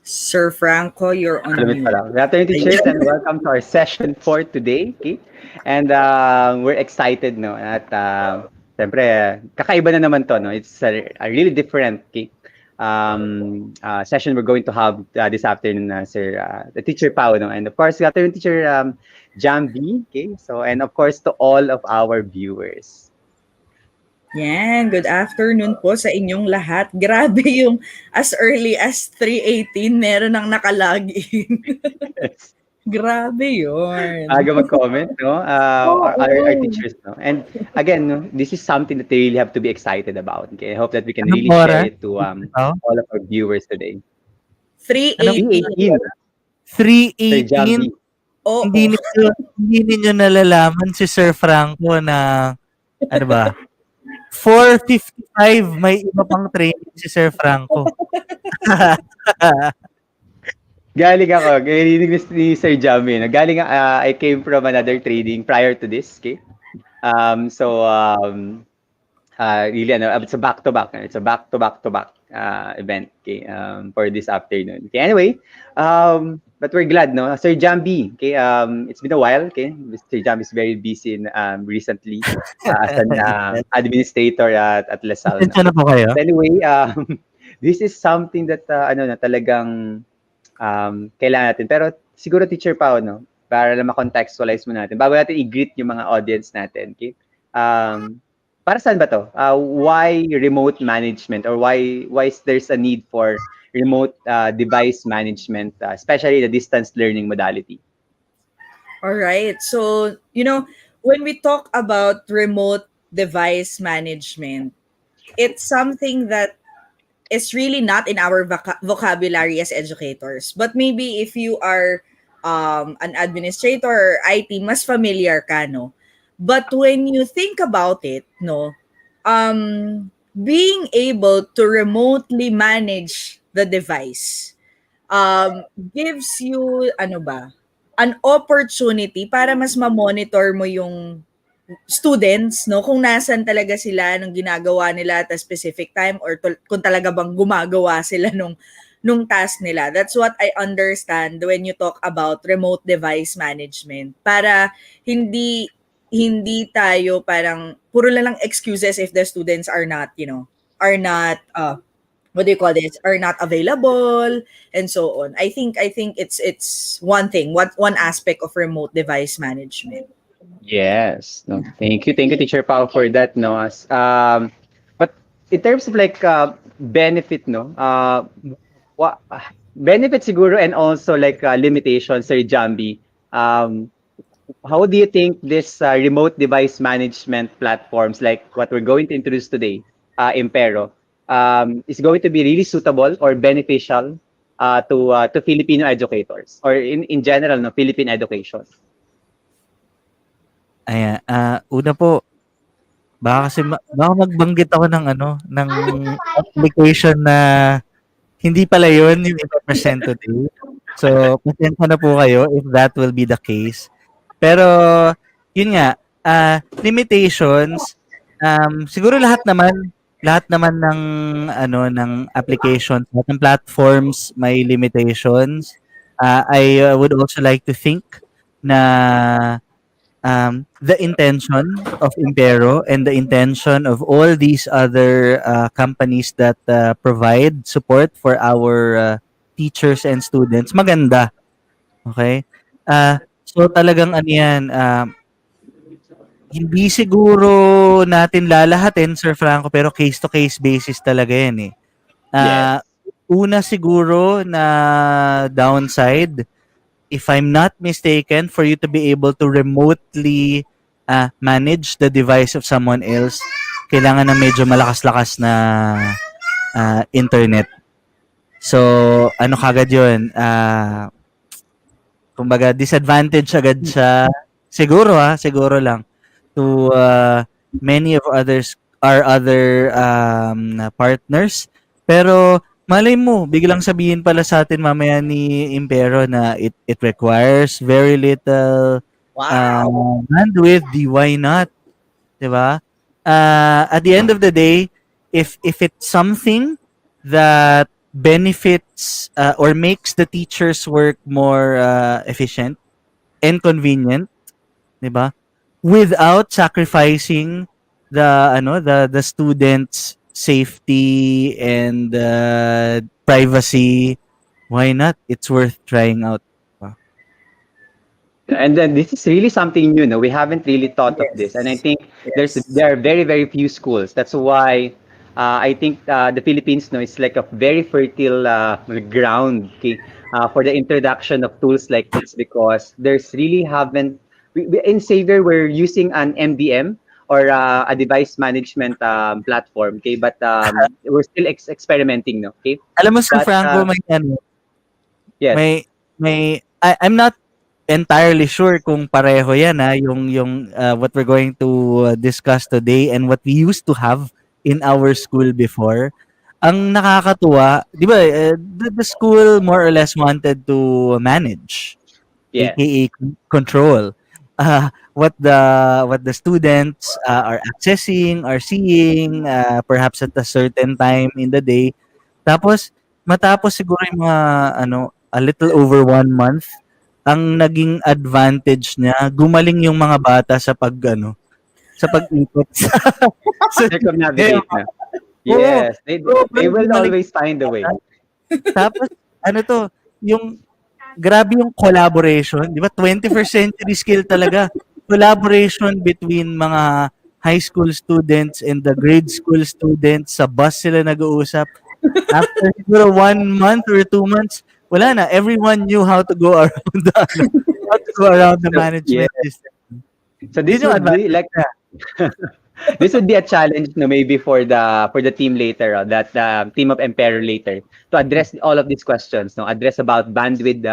Sir Franco, you're on Limit pa mute. lang. Good afternoon, teachers, and welcome to our session for today. Okay? And we're excited, no? At siyempre, kakaiba na naman to, no? It's a really different, okay? Session we're going to have this afternoon, Sir, the teacher Pao, no? And of course, good afternoon, teacher Jambi, okay? So, and of course, to all of our viewers. Yan, good afternoon po sa inyong lahat. Grabe yung as early as 3:18 meron nang nakalagin. Grabe yun. Aga mag-comment, no? Our Oo. teachers, no? And again, no, this is something that they really have to be excited about. Okay, I hope that we can Anong really share oras? it to Oh, all of our viewers today. anong 3:18. 3:18, Sir 3:18? Jambi. Oo. Hindi ninyo nalalaman si Sir Franco na ano ba, 4:55 may iba pang training si Sir Franco. Galing ako, garinig ni Sir Jambi. No? I came from another trading prior to this, okay? Really, it's a back-to-back. It's a back-to-back-to-back event, okay, for this afternoon. Okay, anyway, but we're glad, no? Sir Jambi, okay, it's been a while, okay? Sir Jambi is very busy recently as an administrator at Lasal, no? Pasensya na po kayo. But anyway, this is something that, na talagang kailangan natin. Pero siguro, Teacher Pao, no? Para lang ma-contextualize mo natin, bago natin i-greet yung mga audience natin, okay? Para saan ba to? Why remote management, or why there's a need for remote device management, especially the distance learning modality? All right. So, when we talk about remote device management, it's something that is really not in our vocabulary as educators. But maybe if you are an administrator or IT, mas familiar ka, no? But when you think about it, no, being able to remotely manage the device gives you, an opportunity para mas ma-monitor mo yung students, no? Kung nasan talaga sila nung ginagawa nila at a specific time, or kung talaga bang gumagawa sila nung task nila. That's what I understand when you talk about remote device management. Para hindi tayo parang puro lang excuses if the students are not, are not what do you call this, are not available, and so on. I think it's one aspect of remote device management. Yes. No. Thank you, Teacher Pao, for that. No. But in terms of like benefit, no. What benefit siguro, and also like limitations, Sir Jambi. How do you think this remote device management platforms, like what we're going to introduce today, Impero, is going to be really suitable or beneficial to Filipino educators, or in general, no, Philippine education? Ayan, una po, baka magbanggit ako ng application na hindi pala yun yung ipe-present today. So, pasensya na po kayo if that will be the case. Pero, yun nga, limitations, siguro lahat naman ng applications, lahat ng platforms may limitations. I would also like to think na the intention of Impero and the intention of all these other companies that provide support for our teachers and students, maganda. Okay? So talagang ano yan, hindi siguro natin lalahatin, Sir Franco, pero case-to-case basis talaga yan eh. Yes. Una siguro na downside, if I'm not mistaken, for you to be able to remotely manage the device of someone else, kailangan na medyo malakas-lakas na internet. So, ano kagad yun? Kumbaga, disadvantage agad siya. Siguro lang. To many of our other partners. Pero, malay mo, biglang sabihin pala sa atin mamaya ni Impero na it requires very little bandwidth. Why not? Diba? At the end of the day, if it's something that benefits or makes the teacher's work more efficient and convenient, 'di ba? Without sacrificing the students' safety and privacy. Why not? It's worth trying out. 'Di ba? And then this is really something new. No, we haven't really thought of this, and I Yes. think Yes. there are very very few schools. That's why I think the Philippines, no, is like a very fertile ground, okay, for the introduction of tools like this because there's really haven't in Xavier we're using an MDM or a device management platform, okay, but we're still experimenting, no, okay, Alam mo, Sir but Franco, may ano, yes, I'm not entirely sure kung pareho yan yung what we're going to discuss today and what we used to have in our school before. Ang nakakatuwa, 'di ba, the school more or less wanted to manage, yes. aka control what the students are accessing, are seeing, perhaps at a certain time in the day. Tapos matapos siguro yung mga a little over 1 month, ang naging advantage niya, gumaling yung mga bata sa pag-ikot sa Circumnavigate sistema. na. Oo, Yes, they sobrang will gumaling always find a way. bata. Tapos ano 'to, yung grabe yung collaboration, 'di ba, 21st century skill talaga. Collaboration between mga high school students and the grade school students, sa bus sila nag-uusap. After siguro 1 month or 2 months, wala na, everyone knew how to go around how to go around the So, yeah. management system. So this Yun yung would be advantage like niya. this would be a challenge, no, maybe for the team later, that team of Impero later to address all of these questions, no, address about bandwidth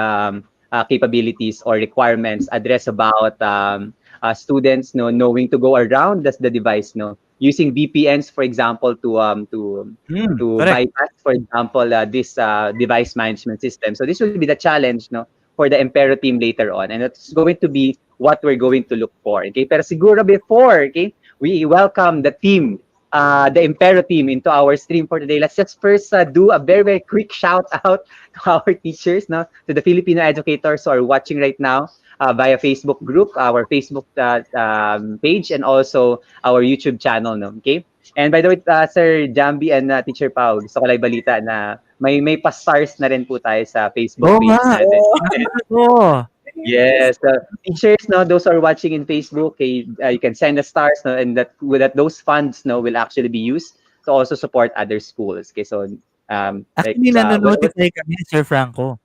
capabilities or requirements, address about students, no, knowing to go around the device, no, using VPNs, for example, to Correct. bypass, for example, this device management system. So this will be the challenge, no, for the Impero team later on, and it's going to be what we're going to look for. Okay, pero siguro before, okay, we welcome the Impero team into our stream for today. Let's just first do a very, very quick shout out to our teachers, no, to the Filipino educators who are watching right now via Facebook group, our Facebook page, and also our YouTube channel, no, okay? And by the way, Sir Jambi and Teacher Pau, gusto ko lang balita na may pa-stars na rin po tayo sa Facebook Oo nga. page natin. Oh, Oo. Yes, the teachers, no, those who are watching in Facebook, okay, you can send the stars, no, and that those funds, no, will actually be used to also support other schools. Okay, so like Actually, nano-notify kami, Sir Franco.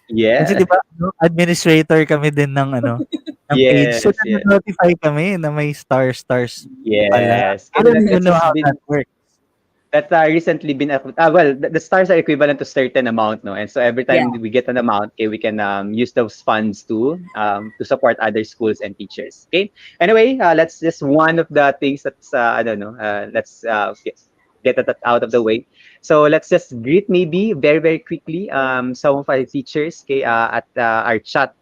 Kasi yeah, 'di ba administrator kami din ng page. So, yes, yes, nano-notify kami na may stars pala. yes. I Okay, don't even that's know just how been that works. that recently been well the stars are equivalent to certain amount, no, and so every yeah. time we get an amount, okay, we can use those funds to support other schools and teachers. Okay, anyway, let's just one of the things that's I don't know, let's get that out of the way. So let's just greet maybe very very quickly some of our teachers, okay, at our chat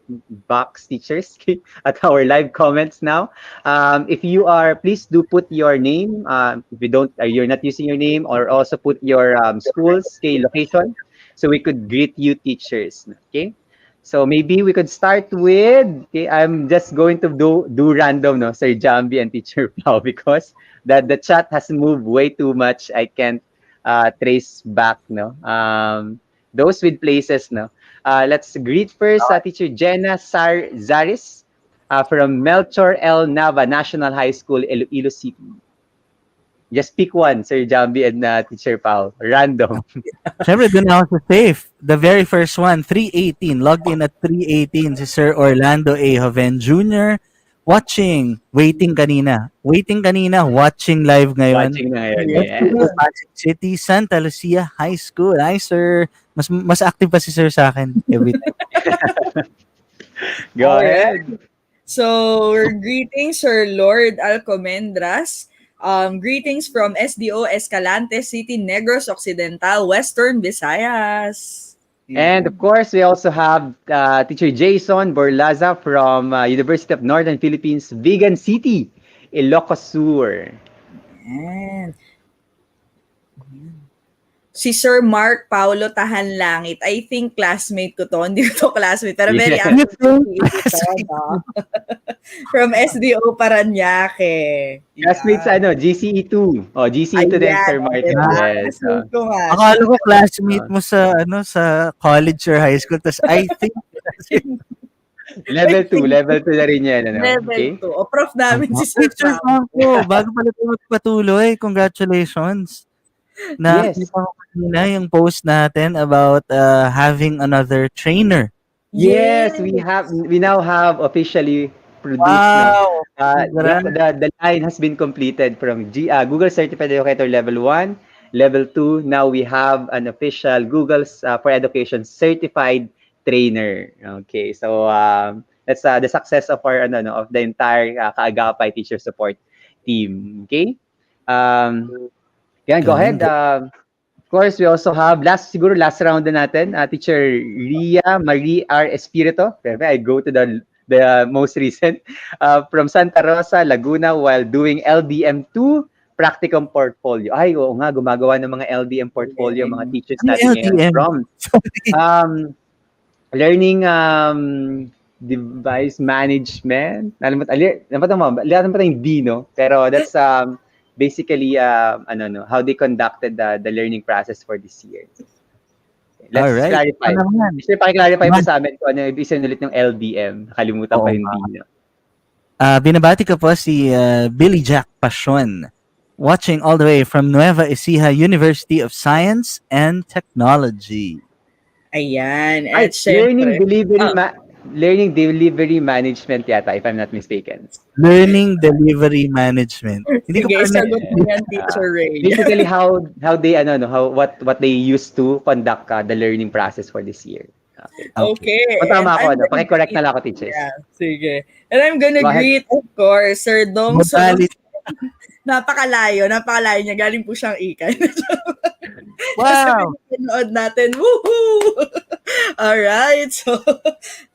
box teachers, okay, at our live comments now. If you are, please do put your name. If you don't, you're not using your name, or also put your school's, okay, location, so we could greet you, teachers. Okay. So maybe we could start with. Okay, I'm just going to do random, no, Sir Jambi and Teacher Pao, because the chat has moved way too much. I can't trace back, no. Those with places, no. Let's greet first Teacher Jenna Zaris from Melchor L. Nava National High School, Iloilo City. Just pick one, Sir Jambi and Teacher Pao. Random. Siyempre, doon ako sa safe. The very first one, 3:18. Logged in at 3:18 si Sir Orlando A. Joven Jr. Watching. Waiting kanina. Watching live ngayon. Watching na ngayon. Yeah. Let's Yes. go, Pasig City, Santa Lucia High School. Hi, sir. Mas active pa si sir sa akin every time. Go All ahead. right. So, we're greeting Sir Lord Alcomendras. Greetings from SDO Escalante City, Negros Occidental, Western Visayas. And of course, we also have Teacher Jason Borlaza from University of Northern Philippines, Vigan City, Ilocos Sur. Ayan. si Sir Mark Paulo Tahanlangit. I think classmate ko to. Hindi ko to classmate. Pero very Yeah. You active think? ito, no? From SDO Paranaque. Classmates Yeah. GCE2. Oh, GCE2 din, Ayan, Sir o, Martin. diba? Ah, Yes. Classmate ko nga siya. akala ko classmate Uh, mo sa sa college or high school. Tas I think level 2. Level 2 na rin yan. Level Okay? 2. O, prof namin si Uy, Sir Sir Pao. Franco, bago pala tayo magpatuloy, congratulations. Yes. Nakita ko kanina yung post natin about having another trainer. Yes, Yes. we now have officially produced, no. Wow! Congrats. The line has been completed from Google Certified Educator Level 1, Level 2. Now we have an official Google's for Education Certified Trainer. Okay, so that's the success of our of the entire Kaagapay teacher support team. Okay, um, yeah, go Galing, ahead. Of course, we also have siguro last round na natin, Teacher Ria Marie R. Espirito. Okay, I go to the most recent from Santa Rosa, Laguna while doing LDM2 practicum portfolio. Ay, oo nga, gumagawa ng mga LDM portfolio, mga teachers Ano natin ngayon LDM? from Sorry. learning device management. Nalimutan mo, yung D, no? Pero that's basically how they conducted the learning process for this year. All Let's right. Ito clarify. naman. Kasi paki-clarify mo sa amin kung ano yung ibig ulit ng LDM. Nakalimutan ko Oo yung D, nga. no? Binabati ko po si Billy Jack Passion, watching all the way from Nueva Ecija University of Science and Technology. Ayan. Ay, At syempre, learning delivery management yata, if I'm not mistaken. Learning Delivery Management. Hindi ko sige, pa sagot mo Yes. yan, Teacher Ray. Basically how they what they used to conduct the learning process for this year. Okay. Okay. Okay. Kung And tama ako, I'm gonna paki-correct greet, na lang ako, teachers. yeah, sige. And I'm gonna Go ahead. greet, of course, Sir Dong Suno. Modality. Napakalayo niya. Galing po siyang ikan. Kasi Wow! pinanood natin. Woohoo! Alright. So,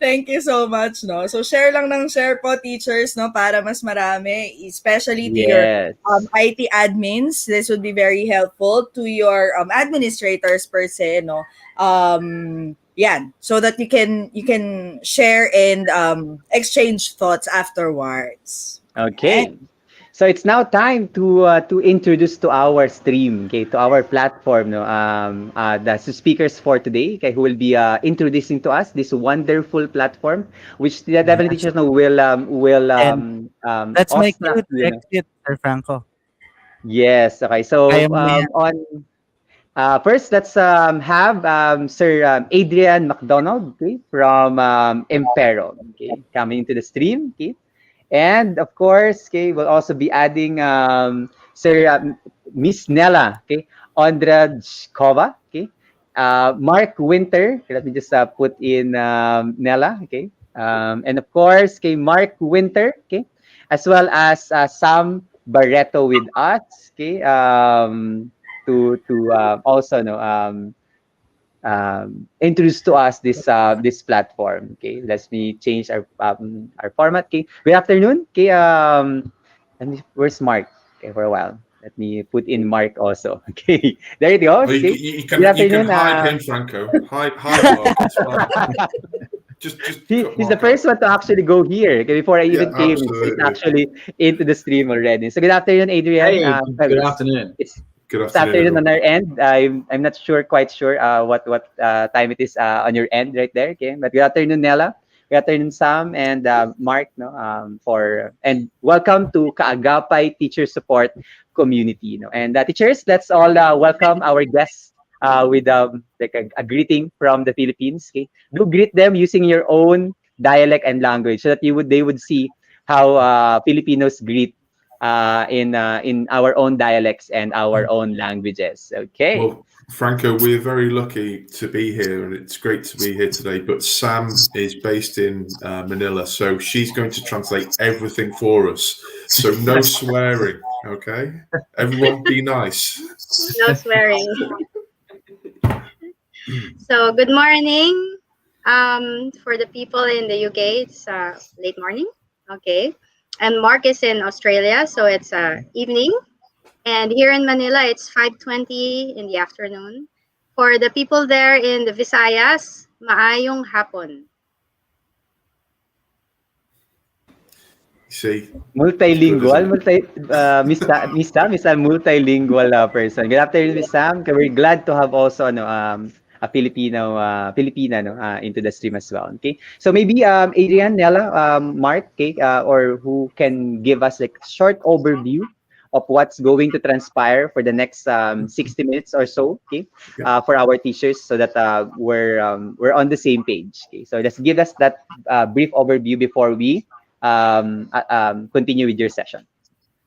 thank you so much, no? So, share lang ng share po, teachers, no? Para mas marami, especially to your Yes. IT admins. This would be very helpful to your administrators per se, no? Yan. So that you can share and exchange thoughts afterwards. Okay. So it's now time to introduce to our stream, okay, to our platform, no, the speakers for today, okay, who will be introducing to us this wonderful platform, which the definitely Yes. teachers know will And that's my awestruck, cue to exit, Sir Franco. Yes. Okay. So Kaya mo na yan. on first, let's have Sir Adrian McDonald, okay, from Impero, okay, coming into the stream, okay. And of course, okay, we'll also be adding Sir Miss Nella, okay, Ondrajkova, okay, Mark Winter. Okay, let me just put in Nella, okay, and of course, okay, Mark Winter, okay, as well as Sam Barreto with us, okay, to also know introduce to us this platform. Okay, let me change our format. Okay, good afternoon. Okay, where's Mark? Okay, for a while. Let me put in Mark also. Okay, there it goes. Oh, Okay, you good afternoon. can hide him, Franco. Hide Mark. It's fine. Just He's the first one to actually go here. Okay, before I even came, he's absolutely. actually into the stream already. So good afternoon, Adrian. Hey, good afternoon. Good It's afternoon afternoon. on our end. I'm not quite sure what time it is on your end right there. Okay, but good afternoon, Nella. Good afternoon, Sam and Mark. No, and welcome to Kaagapay Teacher Support Community. No, and teachers, let's all welcome our guests with like a greeting from the Philippines. Okay, do greet them using your own dialect and language so that they would see how Filipinos greet in our own dialects and our own languages. Okay. Well, Franco, we're very lucky to be here, and it's great to be here today. But Sam is based in Manila, so she's going to translate everything for us. So no swearing, okay? Everyone, be nice. No swearing. So, good morning. For the people in the UK, it's late morning. Okay. And Mark is in Australia, so it's evening. And here in Manila, it's 5:20 in the afternoon. For the people there in the Visayas, maayong hapon. See, Multilingual, good, Miss Sam is a multilingual person. Good afternoon, Miss Sam. We're glad to have also a Filipina into the stream as well. Okay, so maybe Adrian, Nella, Mark, okay, or who can give us like short overview of what's going to transpire for the next 60 minutes or so, okay, for our teachers, so that we're on the same page. Okay, so just give us that brief overview before we continue with your session.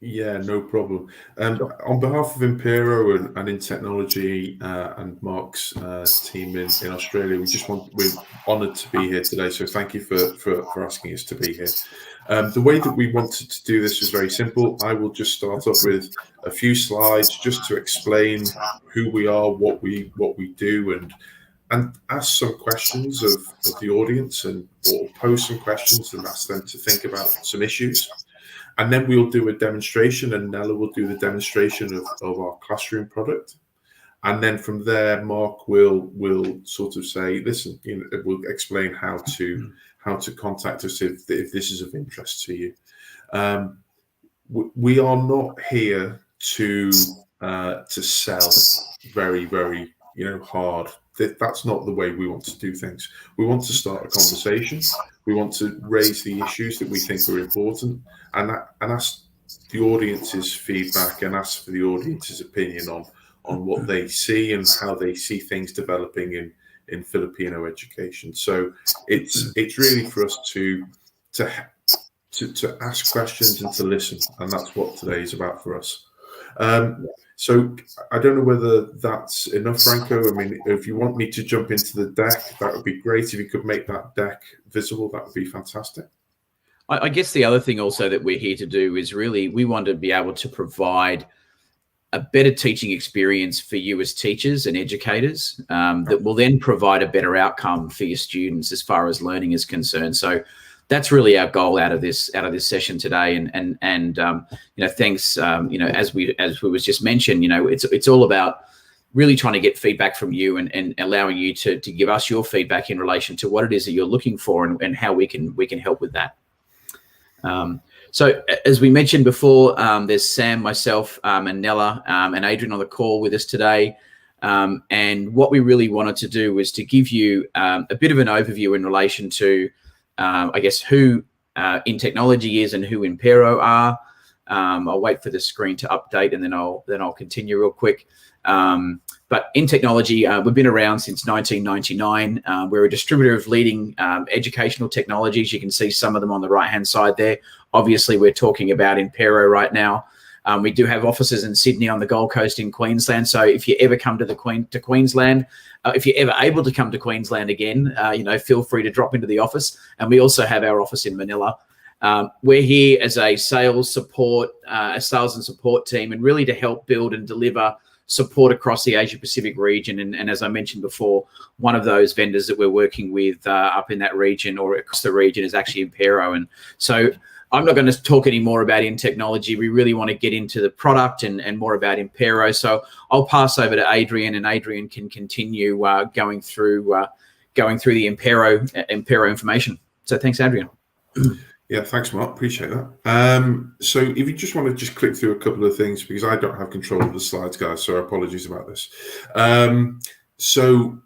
Yeah, no problem. Sure. On behalf of Impero and in technology and Mark's team in Australia, we're honoured to be here today. So thank you for asking us to be here. The way that we wanted to do this was very simple. I will just start off with a few slides just to explain who we are, what we do, and ask some questions of the audience, or pose some questions and ask them to think about some issues. And then we'll do a demonstration, and Nella will do the demonstration of our classroom product. And then from there, Mark will sort of say, listen, we'll explain how to contact us if this is of interest to you. We are not here to sell very, very hard. That's not the way we want to do things. We want to start a conversation. We want to raise the issues that we think are important, and ask the audience's feedback and ask for the audience's opinion on what they see and how they see things developing in Filipino education. So it's really for us to ask questions and to listen, and that's what today is about for us. So I don't know whether that's enough, Franco. I mean, if you want me to jump into the deck, that would be great. If you could make that deck visible, that would be fantastic. I guess the other thing also that we're here to do is really, we want to be able to provide a better teaching experience for you as teachers and educators, that will then provide a better outcome for your students as far as learning is concerned. So that's really our goal out of this session today. And thanks. As we was just mentioned, it's all about really trying to get feedback from you and allowing you to give us your feedback in relation to what it is that you're looking for and how we can help with that. So as we mentioned before, there's Sam, myself, and Nella, and Adrian on the call with us today. And what we really wanted to do was to give you a bit of an overview in relation to, I guess, who In Technology is and who Impero are. I'll wait for the screen to update, and then I'll continue real quick. But In Technology, we've been around since 1999. We're a distributor of leading educational technologies. You can see some of them on the right-hand side there. Obviously, we're talking about Impero right now. We do have offices in Sydney, on the Gold Coast, in Queensland. So if you ever come to Queensland, if you're ever able to come to Queensland again, feel free to drop into the office. And we also have our office in Manila. We're here as a sales and support team, and really to help build and deliver support across the Asia Pacific region. And as I mentioned before, one of those vendors that we're working with up in that region or across the region is actually Impero. And so I'm not going to talk any more about In Technology. We really want to get into the product and more about Impero. So I'll pass over to Adrian, and Adrian can continue going through the Impero information. So thanks, Adrian. Yeah, thanks, Mark. Appreciate that. So if you just want to just click through a couple of things, because I don't have control of the slides, guys, so apologies about this. So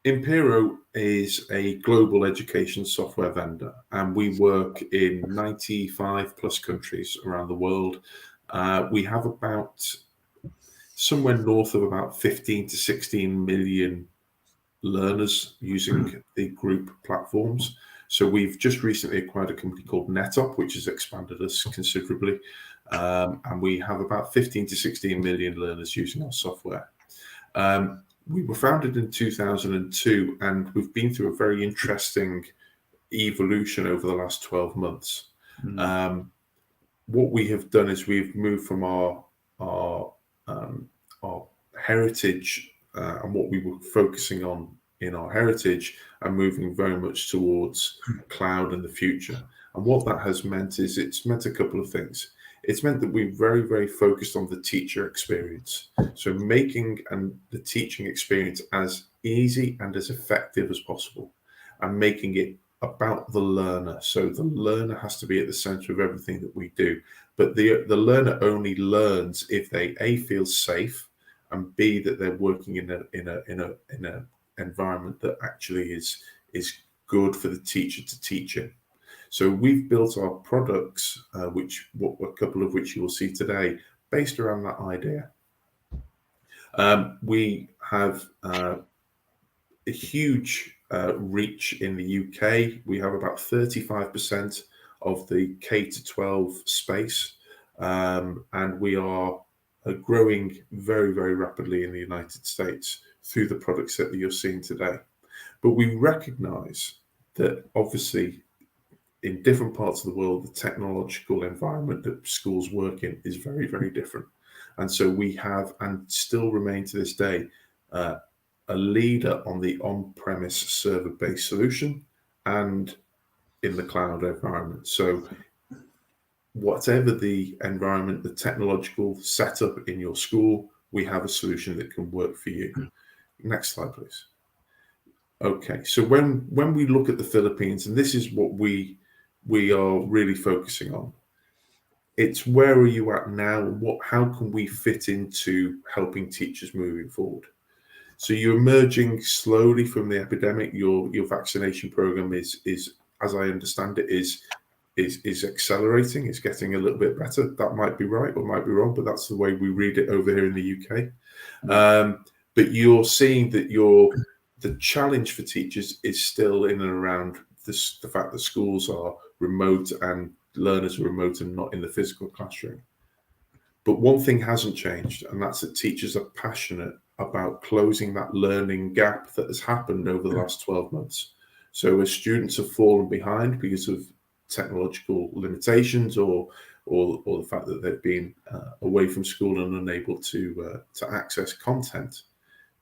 Impero is a global education software vendor, and we work in 95 plus countries around the world. We have about somewhere north of about 15 to 16 million learners using the group platforms. So we've just recently acquired a company called NetUp, which has expanded us considerably. And we have about 15 to 16 million learners using our software. We were founded in 2002, and we've been through a very interesting evolution over the last 12 months. What we have done is we've moved from our heritage and what we were focusing on in our heritage, and moving very much towards cloud and the future. And what that has meant is it's meant a couple of things. It's meant that we're very, very focused on the teacher experience. So making the teaching experience as easy and as effective as possible, and making it about the learner. So the learner has to be at the center of everything that we do. But the learner only learns if they A, feel safe, and B, that they're working in a environment that actually is good for the teacher to teach in. So we've built our products, a couple of which you will see today, based around that idea. We have a huge reach in the UK. We have about 35% of the K to 12 space, and we are growing very, very rapidly in the United States through the products that you're seeing today. But we recognize that obviously in different parts of the world, the technological environment that schools work in is very, very different. And so we have, and still remain to this day, a leader on the on-premise server-based solution and in the cloud environment. So whatever the environment, the technological setup in your school, we have a solution that can work for you. Next slide, please. Okay, so when we look at the Philippines, and this is what we are really focusing on, it's where are you at now? How can we fit into helping teachers moving forward? So you're emerging slowly from the epidemic. Your vaccination program is, as I understand it, is accelerating. It's getting a little bit better. That might be right or might be wrong, but that's the way we read it over here in the UK. But you're seeing that the challenge for teachers is still in and around the fact that schools are remote and learners are remote and not in the physical classroom. But one thing hasn't changed, and that's that teachers are passionate about closing that learning gap that has happened over the last 12 months. So as students have fallen behind because of technological limitations or the fact that they've been away from school and unable to access content,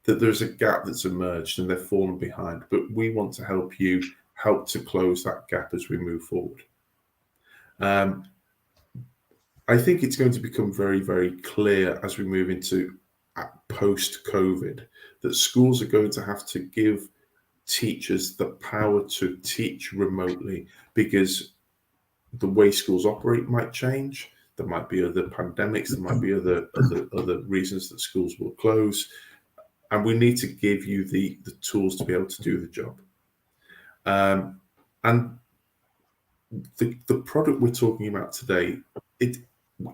that there's a gap that's emerged and they've fallen behind. But we want to help to close that gap as we move forward. I think it's going to become very, very clear as we move into post-COVID that schools are going to have to give teachers the power to teach remotely, because the way schools operate might change. There might be other pandemics, there might be other reasons that schools will close, and we need to give you the tools to be able to do the job. And the product we're talking about today,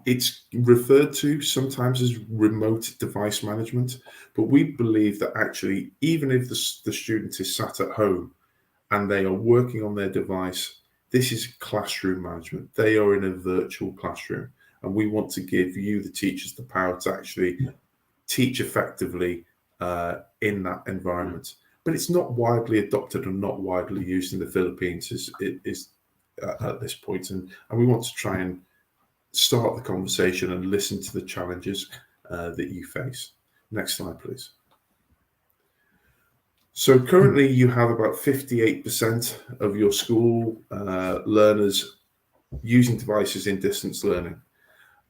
it's referred to sometimes as remote device management, but we believe that actually, even if the student is sat at home and they are working on their device, this is classroom management. They are in a virtual classroom, and we want to give you, the teachers, the power to actually teach effectively in that environment. But it's not widely adopted and not widely used in the Philippines at this point, and we want to try and start the conversation and listen to the challenges that you face. Next slide, please. So currently you have about 58% of your school learners using devices in distance learning,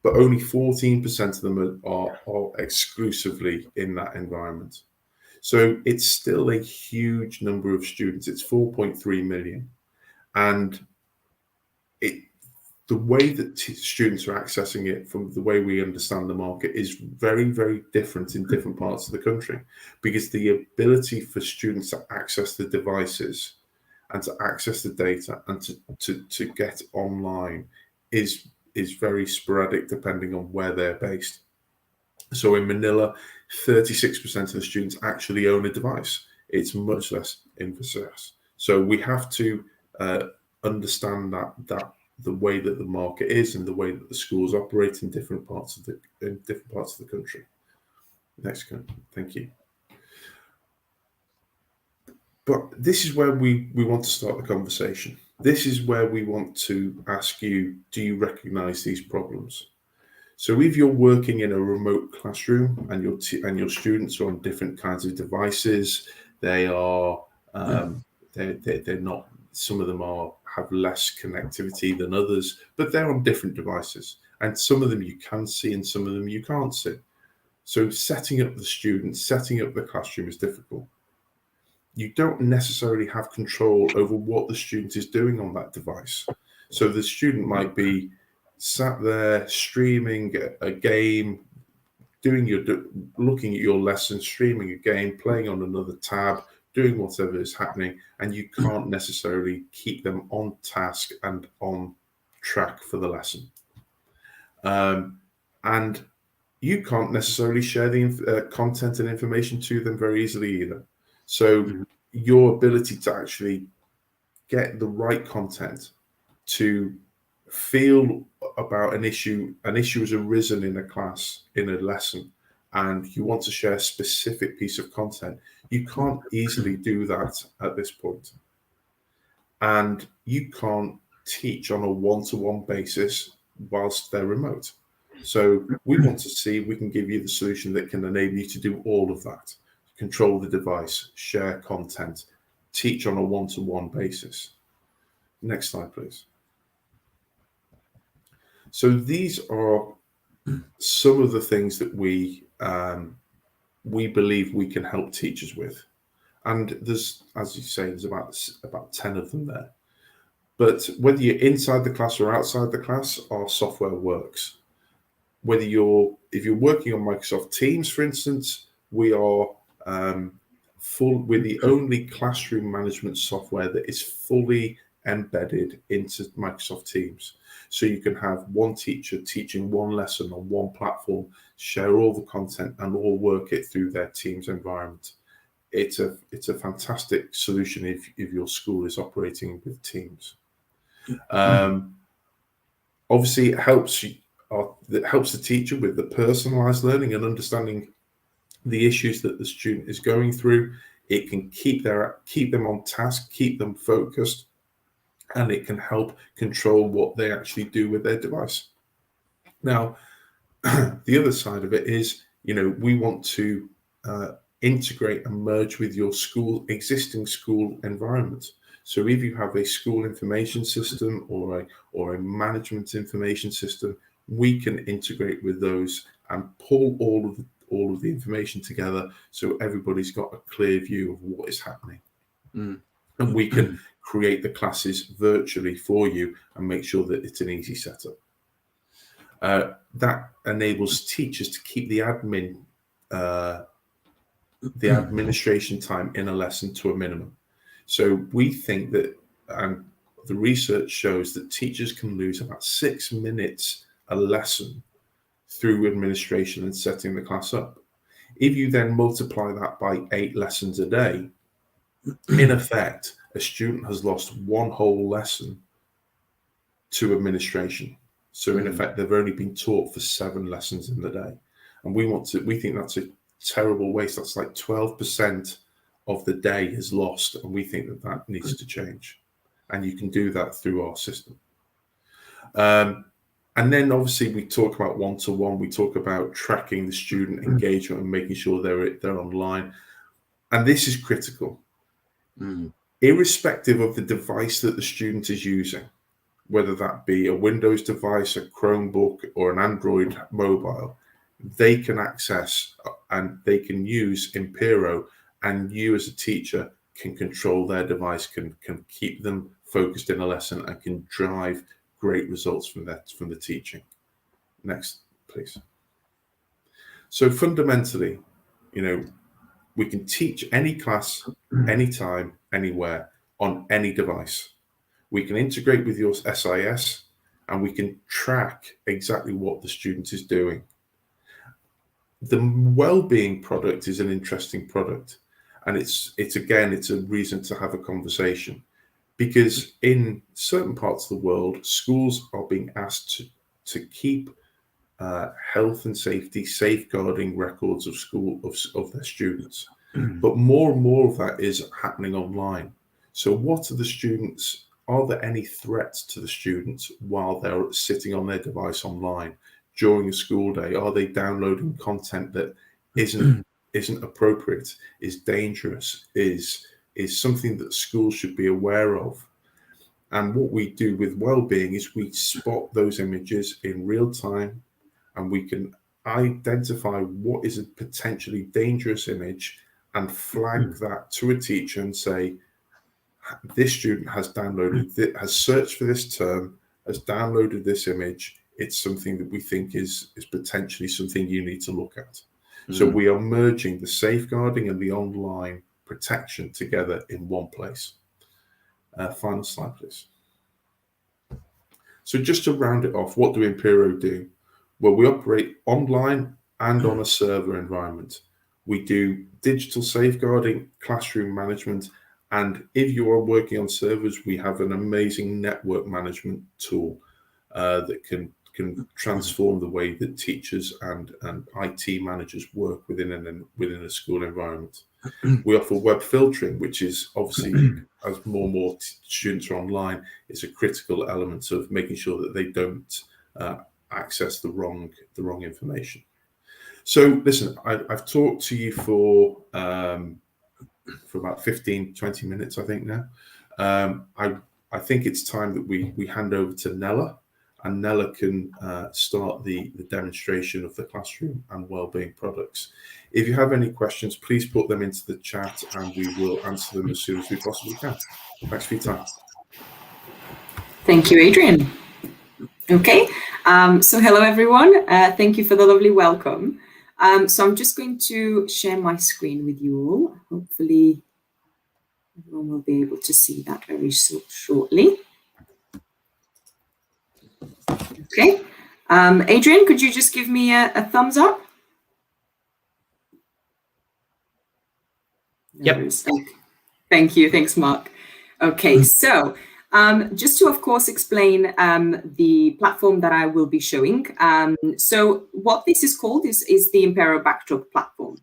but only 14% of them are exclusively in that environment. So it's still a huge number of students. It's 4.3 million. And the way that students are accessing it, from the way we understand the market, is very, very different in different parts of the country, because the ability for students to access the devices and to access the data and to get online is very sporadic depending on where they're based. So in Manila, 36% of the students actually own a device. It's much less in Visayas. So we have to understand that the way that the market is and the way that the schools operate in different parts of the country. Next, thank you. But this is where we want to start the conversation. This is where we want to ask you, do you recognize these problems? So if you're working in a remote classroom and your students are on different kinds of devices, they're not. Some of them have less connectivity than others, but they're on different devices. And some of them you can see and some of them you can't see. So setting up the students, setting up the classroom is difficult. You don't necessarily have control over what the student is doing on that device. So the student might be sat there streaming a game, looking at your lesson, streaming a game, playing on another tab, doing whatever is happening, and you can't necessarily keep them on task and on track for the lesson. And you can't necessarily share the content and information to them very easily either. So your ability to actually get the right content, to feel about an issue has arisen in a class, in a lesson, and you want to share a specific piece of content, you can't easily do that at this point. And you can't teach on a one-to-one basis whilst they're remote. So we want to see if we can give you the solution that can enable you to do all of that. Control the device, share content, teach on a one-to-one basis. Next slide, please. So these are some of the things that we believe we can help teachers with. And there's, as you say, there's about 10 of them there. But whether you're inside the class or outside the class, our software works. If you're working on Microsoft Teams, for instance, we are we're the only classroom management software that is fully embedded into Microsoft Teams. So you can have one teacher teaching one lesson on one platform, share all the content and all work it through their Teams environment. It's a fantastic solution if your school is operating with Teams. Obviously, it helps the teacher with the personalized learning and understanding the issues that the student is going through. It can keep them on task, keep them focused, and it can help control what they actually do with their device. Now, the other side of it is, we want to integrate and merge with your existing school environment. So if you have a school information system or a management information system, we can integrate with those and pull all of the information together so everybody's got a clear view of what is happening. And we can create the classes virtually for you and make sure that it's an easy setup. That enables teachers to keep the administration time in a lesson to a minimum. So we think that, and the research shows that teachers can lose about 6 minutes a lesson through administration and setting the class up. If you then multiply that by 8 lessons a day, in effect, a student has lost one whole lesson to administration. So in effect, they've only been taught for 7 lessons in the day. And we think that's a terrible waste. That's like 12% of the day is lost. And we think that needs to change. And you can do that through our system. And then obviously we talk about one-to-one. We talk about tracking the student engagement and making sure they're online. And this is critical. Irrespective of the device that the student is using, whether that be a Windows device, a Chromebook, or an Android mobile, they can access and they can use Impero, and you as a teacher can control their device, can keep them focused in a lesson, and can drive great results from the teaching. Next, please. So fundamentally, we can teach any class, anytime, anywhere, on any device. We can integrate with your SIS, and we can track exactly what the student is doing. The well-being product is an interesting product, and it's a reason to have a conversation, because in certain parts of the world, schools are being asked to keep health and safety, safeguarding records of their students. But more and more of that is happening online. So what are the students? Are there any threats to the students while they're sitting on their device online during a school day? Are they downloading content that isn't appropriate, is dangerous, is something that schools should be aware of? And what we do with well-being is we spot those images in real time, and we can identify what is a potentially dangerous image and flag that to a teacher and say, this student has searched for this term, has downloaded this image. It's something that we think is potentially something you need to look at. So we are merging the safeguarding and the online protection together in one place. Final slide, please. So just to round it off, what do Impero do? Well, we operate online and on a server environment. We do digital safeguarding, classroom management, and if you are working on servers, we have an amazing network management tool that can transform the way that teachers and IT managers work within a school environment. We offer web filtering, which is obviously, as more and more students are online, it's a critical element of making sure that they don't access the wrong information. So listen, I've talked to you for about 15-20 minutes, I think now. I think it's time that we hand over to Nella, and Nella can start the demonstration of the classroom and wellbeing products. If you have any questions, please put them into the chat and we will answer them as soon as we possibly can. Thanks for your time. Thank you, Adrian. Okay, so hello everyone. Thank you for the lovely welcome. So I'm just going to share my screen with you all. Hopefully everyone will be able to see that very shortly. Okay, Adrian, could you just give me a thumbs up? Yep. Thank you. Thanks, Mark. Okay, so just to, of course, explain the platform that I will be showing. So what this is called is the Impero Backdrop platform.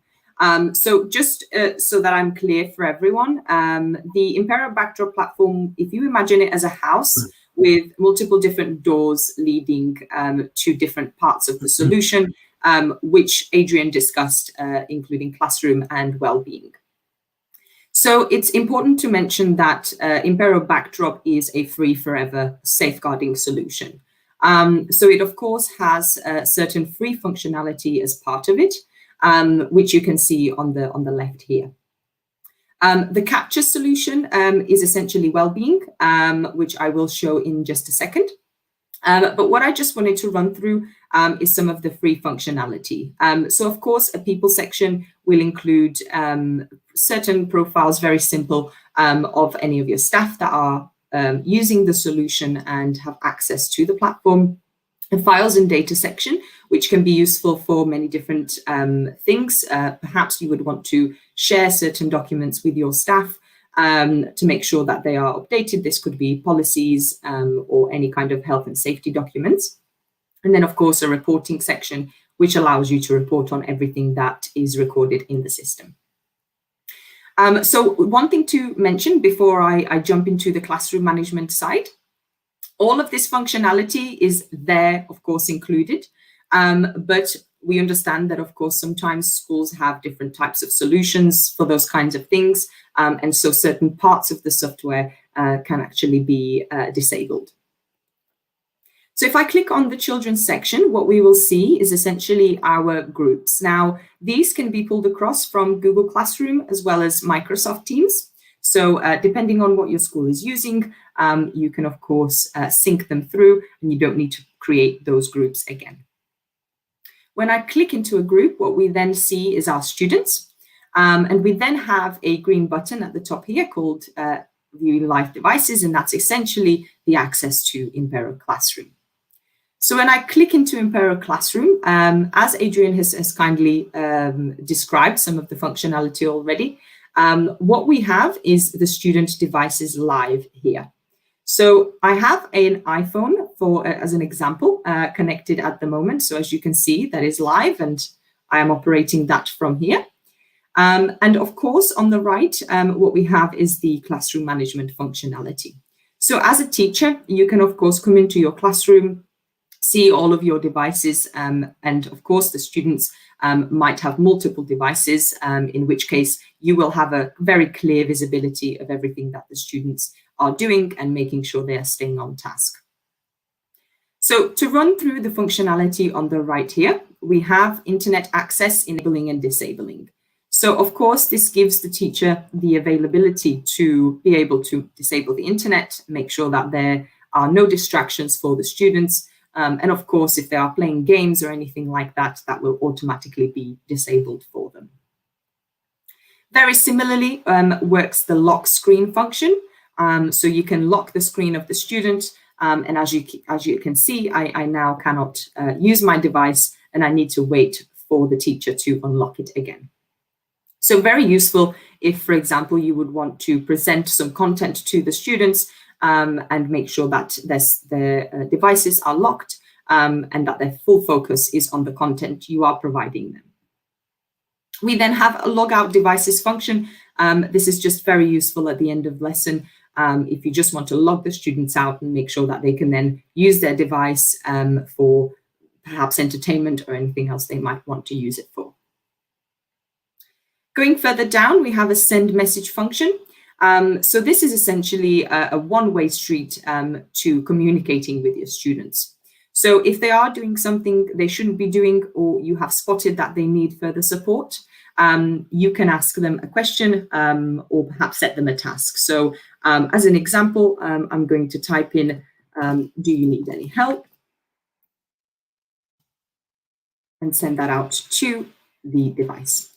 So just so that I'm clear for everyone, the Impero Backdrop platform, if you imagine it as a house with multiple different doors leading to different parts of the solution, which Adrian discussed, including classroom and well-being. So it's important to mention that Impero Backdrop is a free forever safeguarding solution. So it, of course, has certain free functionality as part of it, which you can see on the left here. The capture solution is essentially well-being, which I will show in just a second. But what I just wanted to run through is some of the free functionality. So, of course, a people section will include certain profiles, very simple, of any of your staff that are using the solution and have access to the platform. A files and data section, which can be useful for many different things. Perhaps you would want to share certain documents with your staff to make sure that they are updated. This could be policies or any kind of health and safety documents. And then, of course, a reporting section, which allows you to report on everything that is recorded in the system. So one thing to mention before I jump into the classroom management side, all of this functionality is there, of course, included, but we understand that, of course, sometimes schools have different types of solutions for those kinds of things, and so certain parts of the software can actually be disabled. So if I click on the children's section, what we will see is essentially our groups. Now, these can be pulled across from Google Classroom as well as Microsoft Teams. So depending on what your school is using, you can, of course, sync them through, and you don't need to create those groups again. When I click into a group, what we then see is our students. And we then have a green button at the top here called Viewing Live Devices, and that's essentially the access to Impero Classroom. So when I click into Impero Classroom, as Adrian has kindly described some of the functionality already, what we have is the student devices live here. So I have an iPhone as an example connected at the moment. So as you can see, that is live, and I am operating that from here. And of course, on the right, what we have is the classroom management functionality. So as a teacher, you can, of course, come into your classroom, see all of your devices, and of course, the students might have multiple devices, in which case you will have a very clear visibility of everything that the students are doing and making sure they are staying on task. So to run through the functionality on the right here, we have internet access enabling and disabling. So of course, this gives the teacher the availability to be able to disable the internet, make sure that there are no distractions for the students. And of course, if they are playing games or anything like that, that will automatically be disabled for them. Very similarly works the lock screen function. So you can lock the screen of the student. And as you can see, I now cannot use my device and I need to wait for the teacher to unlock it again. So very useful if, for example, you would want to present some content to the students and make sure that their devices are locked and that their full focus is on the content you are providing them. We then have a Logout Devices function. This is just very useful at the end of lesson. If you just want to log the students out and make sure that they can then use their device for perhaps entertainment or anything else they might want to use it for. Going further down, we have a send message function. So this is essentially a one-way street to communicating with your students. So if they are doing something they shouldn't be doing, or you have spotted that they need further support, you can ask them a question or perhaps set them a task. So as an example, I'm going to type in, do you need any help? And send that out to the device.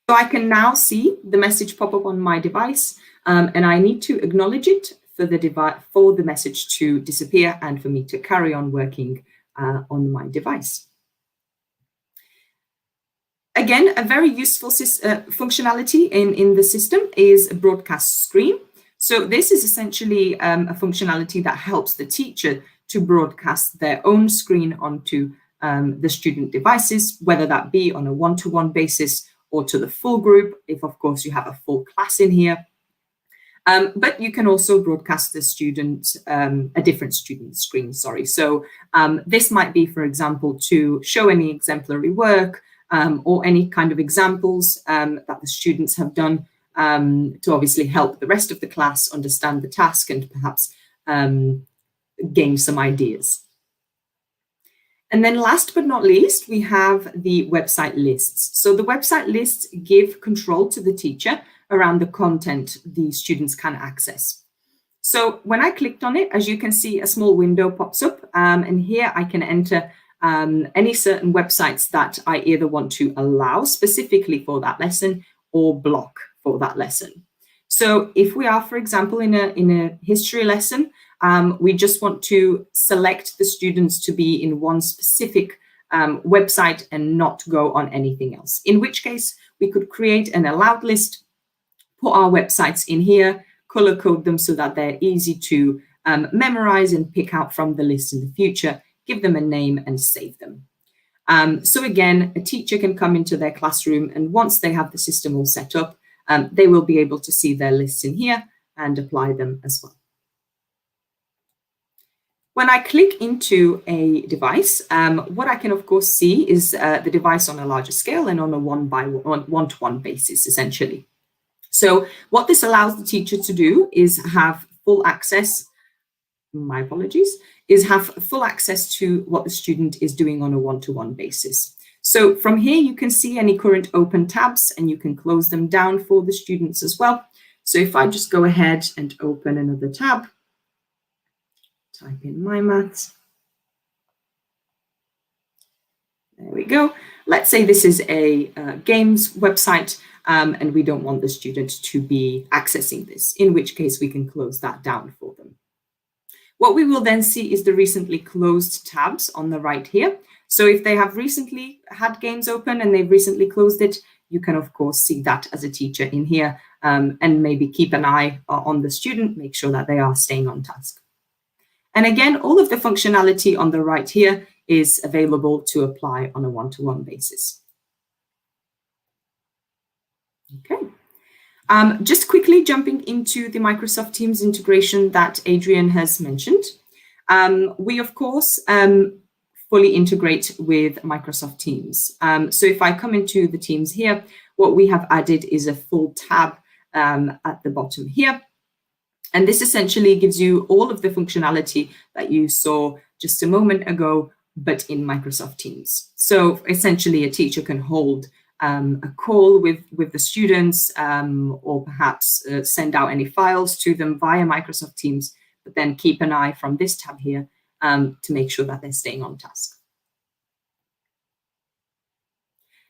So I can now see the message pop up on my device, and I need to acknowledge it for the message to disappear and for me to carry on working on my device. Again, a very useful functionality in the system is a broadcast screen. So this is essentially a functionality that helps the teacher to broadcast their own screen onto the student devices, whether that be on a one-to-one basis or to the full group, if of course you have a full class in here. But you can also broadcast the student, a different student screen, sorry. So this might be, for example, to show any exemplary work or any kind of examples that the students have done to obviously help the rest of the class understand the task and perhaps gain some ideas. And then last but not least, we have the website lists. So the website lists give control to the teacher around the content the students can access. So when I clicked on it, as you can see, a small window pops up, and here I can enter any certain websites that I either want to allow specifically for that lesson or block for that lesson. So if we are, for example, in a history lesson, we just want to select the students to be in one specific website and not go on anything else, in which case we could create an allowed list, put our websites in here, color code them so that they're easy to memorize and pick out from the list in the future, give them a name and save them. So again, a teacher can come into their classroom, and once they have the system all set up, they will be able to see their lists in here and apply them as well. When I click into a device, what I can of course see is the device on a larger scale and on a one-to-one basis, essentially. So what this allows the teacher to do is have full access, my apologies, is have full access to what the student is doing on a one-to-one basis. So from here, you can see any current open tabs and you can close them down for the students as well. So if I just go ahead and open another tab, type in my maths. There we go. Let's say this is a games website and we don't want the student to be accessing this, in which case we can close that down for them. What we will then see is the recently closed tabs on the right here. So if they have recently had games open and they've recently closed it, you can of course see that as a teacher in here and maybe keep an eye on the student, make sure that they are staying on task. And again, all of the functionality on the right here is available to apply on a one-to-one basis. Okay. Just quickly jumping into the Microsoft Teams integration that Adrian has mentioned. We, of course, fully integrate with Microsoft Teams. So if I come into the Teams here, what we have added is a full tab at the bottom here. And this essentially gives you all of the functionality that you saw just a moment ago, but in Microsoft Teams. So essentially a teacher can hold a call with the students, or perhaps send out any files to them via Microsoft Teams, but then keep an eye from this tab here to make sure that they're staying on task.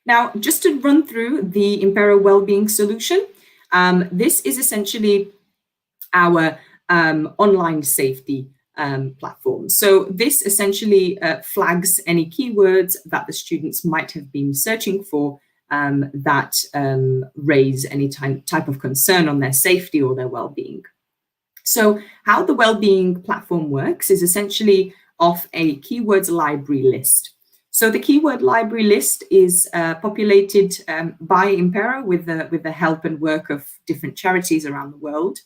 Now, just to run through the Impero Wellbeing solution, this is essentially our online safety platform. So this essentially flags any keywords that the students might have been searching for that raise any type of concern on their safety or their well-being. So how the well-being platform works is essentially off a keywords library list. So the keyword library list is populated by Impera with the help and work of different charities around the world.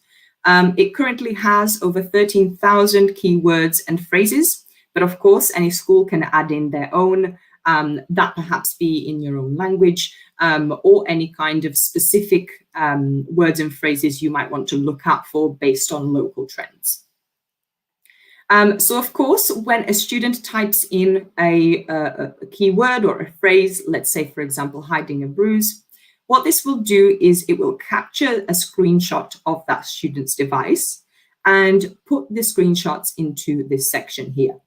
It currently has over 13,000 keywords and phrases, but of course, any school can add in their own, that perhaps be in your own language, or any kind of specific words and phrases you might want to look out for based on local trends. So of course, when a student types in a keyword or a phrase, let's say, for example, hiding a bruise, what this will do is it will capture a screenshot of that student's device and put the screenshots into this section here.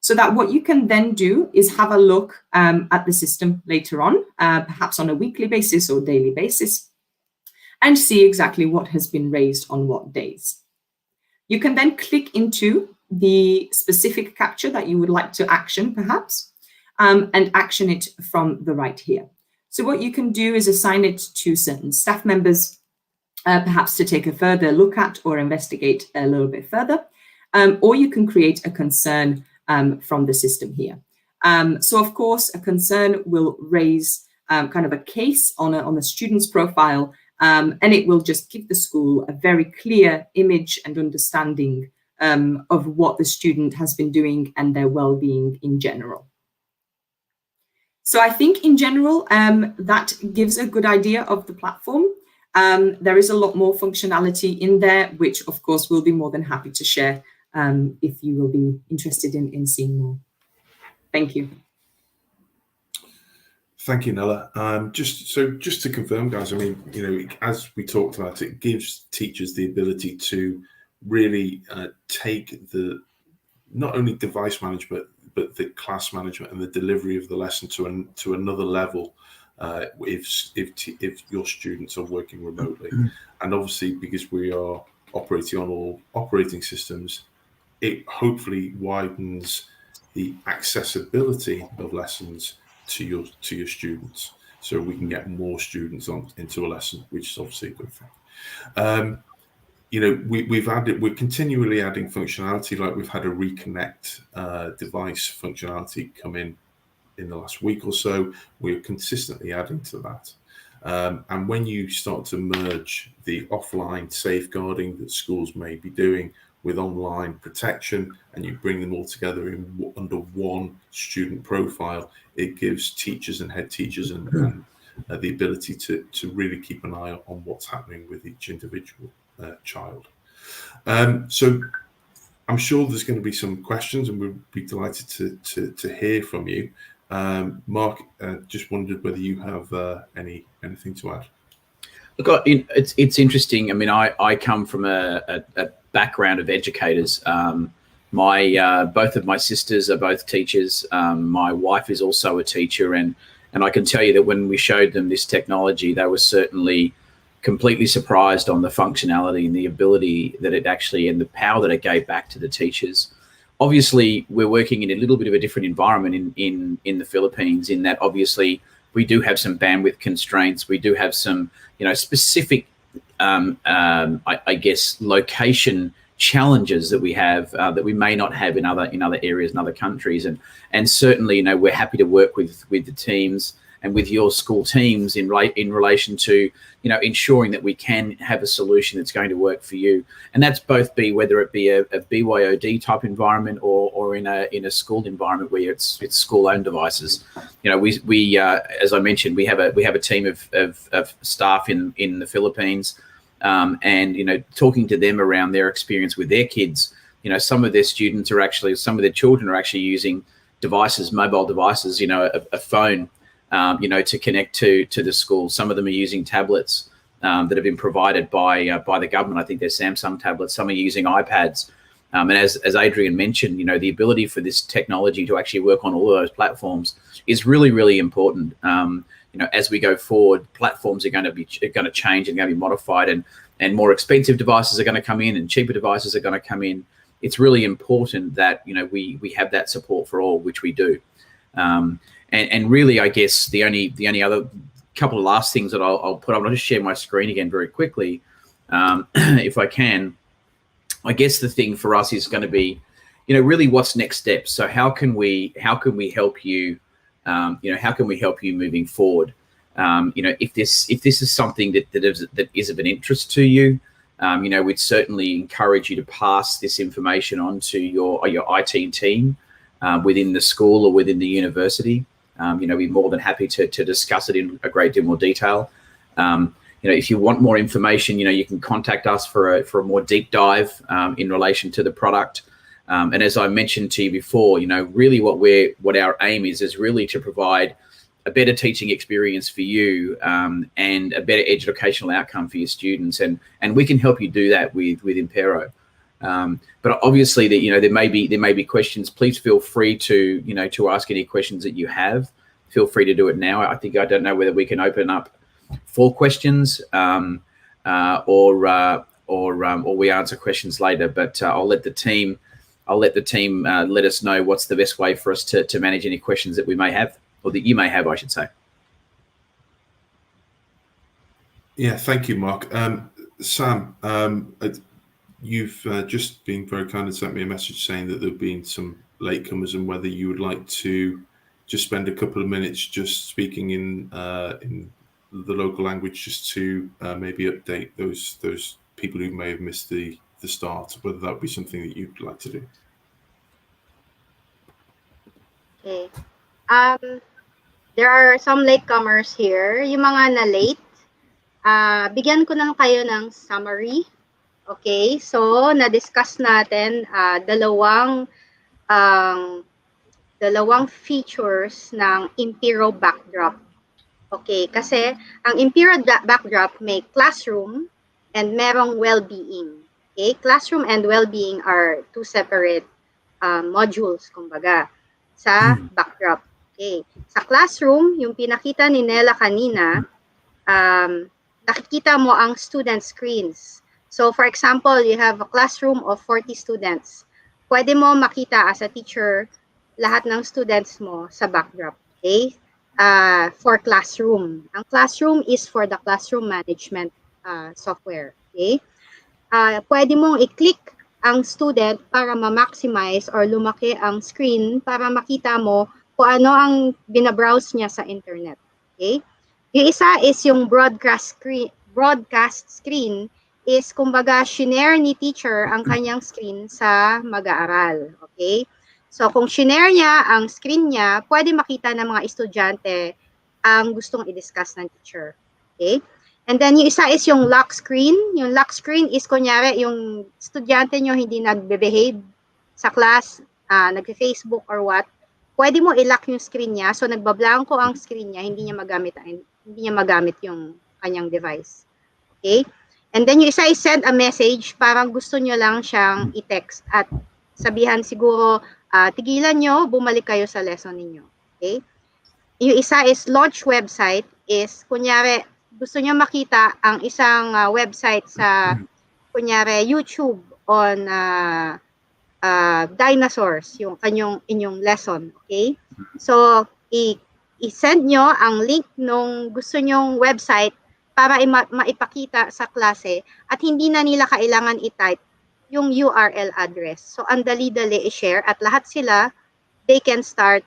So that what you can then do is have a look at the system later on, perhaps on a weekly basis or daily basis, and see exactly what has been raised on what days. You can then click into the specific capture that you would like to action, perhaps, and action it from the right here. So what you can do is assign it to certain staff members, perhaps to take a further look at or investigate a little bit further, or you can create a concern from the system here. So of course, a concern will raise kind of a case on a student's profile, and it will just give the school a very clear image and understanding of what the student has been doing and their well-being in general. So I think in general, that gives a good idea of the platform. There is a lot more functionality in there, which of course we'll be more than happy to share if you will be interested in seeing more. Thank you. Thank you, Nella. Just to confirm, guys, I mean, you know, as we talked about, it gives teachers the ability to really take the not only device management, but the class management and the delivery of the lesson to another level if your students are working remotely. And obviously, because we are operating on all operating systems, it hopefully widens the accessibility of lessons to your students, so we can get more students into a lesson, which is obviously a good thing. You know, we're continually adding functionality, like we've had a reconnect device functionality come in the last week or so. We're consistently adding to that. And when you start to merge the offline safeguarding that schools may be doing with online protection, and you bring them all together under one student profile, it gives teachers and head teachers and the ability to really keep an eye on what's happening with each individual child. So I'm sure there's going to be some questions, and we'd be delighted to hear from you. Mark, just wondered whether you have anything to add. Look, it's interesting. I mean, I come from a background of educators. Both of my sisters are both teachers. My wife is also a teacher, and I can tell you that when we showed them this technology, they were certainly completely surprised on the functionality and the ability that it actually, and the power that it gave back to the teachers. Obviously, we're working in a little bit of a different environment in the Philippines, in that obviously we do have some bandwidth constraints. We do have some, specific, I guess, location challenges that we have that we may not have in other areas and other countries. And certainly, we're happy to work with the teams and with your school teams in relation to, ensuring that we can have a solution that's going to work for you. And that's both whether it be a BYOD type environment or in a school environment where it's school-owned devices. We as I mentioned, we have a team of staff in the Philippines. and talking to them around their experience with their kids. Some of their children are actually using devices, mobile devices, a phone, to connect to the school. Some of them are using tablets that have been provided by the government. I think they're Samsung tablets. Some are using iPads. And as Adrian mentioned, the ability for this technology to actually work on all of those platforms is really, really important. As we go forward, platforms are going to change and going to be modified, and more expensive devices are going to come in, and cheaper devices are going to come in. It's really important that we have that support for all, which we do. And really, I guess the only other couple of last things that I'll put up, I'll just share my screen again very quickly, if I can. I guess the thing for us is going to be, really what's next steps. So how can we help you? How can we help you moving forward? If this is something that is of an interest to you, we'd certainly encourage you to pass this information on to your IT team within the school or within the university. We're more than happy to discuss it in a great deal more detail. If you want more information, you can contact us for a more deep dive in relation to the product. And as I mentioned to you before, really what our aim is really to provide a better teaching experience for you, and a better educational outcome for your students. And we can help you do that with Impero. But obviously there may be questions. Please feel free to ask any questions that you have. Feel free to do it now. I don't know whether we can open up for questions or we answer questions later, but I'll let the team let us know what's the best way for us to manage any questions that we may have, or that you may have, I should say. Yeah, thank you, Mark. Sam, you've just been very kind and sent me a message saying that there have been some latecomers, and whether you would like to just spend a couple of minutes just speaking in the local language, just to maybe update those people who may have missed the start, whether that would be something that you'd like to do. Okay. There are some latecomers here. Yung mga na-late, bigyan ko lang kayo ng summary. Okay, so na-discuss natin dalawang features ng Impero backdrop. Okay, kasi ang Impero backdrop may classroom and merong well-being. Okay, classroom and well-being are two separate modules, kumbaga, sa backdrop. Okay, sa classroom, yung pinakita ni Nela kanina, nakikita mo ang student screens. So, for example, you have a classroom of 40 students. Pwede mo makita as a teacher lahat ng students mo sa backdrop. Okay? For classroom. Ang classroom is for the classroom management software. Okay? Pwede mong i-click ang student para ma-maximize or lumaki ang screen para makita mo kung ano ang binabrowse niya sa internet. Okay? Yung isa is yung broadcast screen is kumbaga shinare ni teacher ang kanyang screen sa mag-aaral. Okay? So kung shinare niya ang screen niya, pwede makita ng mga estudyante ang gustong i-discuss ng teacher. Okay? And then yung isa is yung lock screen. Yung lock screen is kunyari yung estudyante nyo hindi nagbe-behave sa class, nagfe-Facebook or what, pwede mo i-lock yung screen niya. So nagbablanko ang screen niya, hindi niya magamit yung kanyang device. Okay? And then yung isa is send a message, parang gusto nyo lang siyang i-text at sabihan siguro, tigilan nyo, bumalik kayo sa lesson ninyo. Okay? Yung isa is launch website, is kunyari, gusto nyo makita ang isang website sa, kunyari, YouTube on dinosaurs, yung inyong lesson. Okay? So, i-send nyo ang link nung gusto nyong website para maipakita sa klase at hindi na nila kailangan i-type yung URL address. So, ang dali-dali i-share at lahat sila, they can start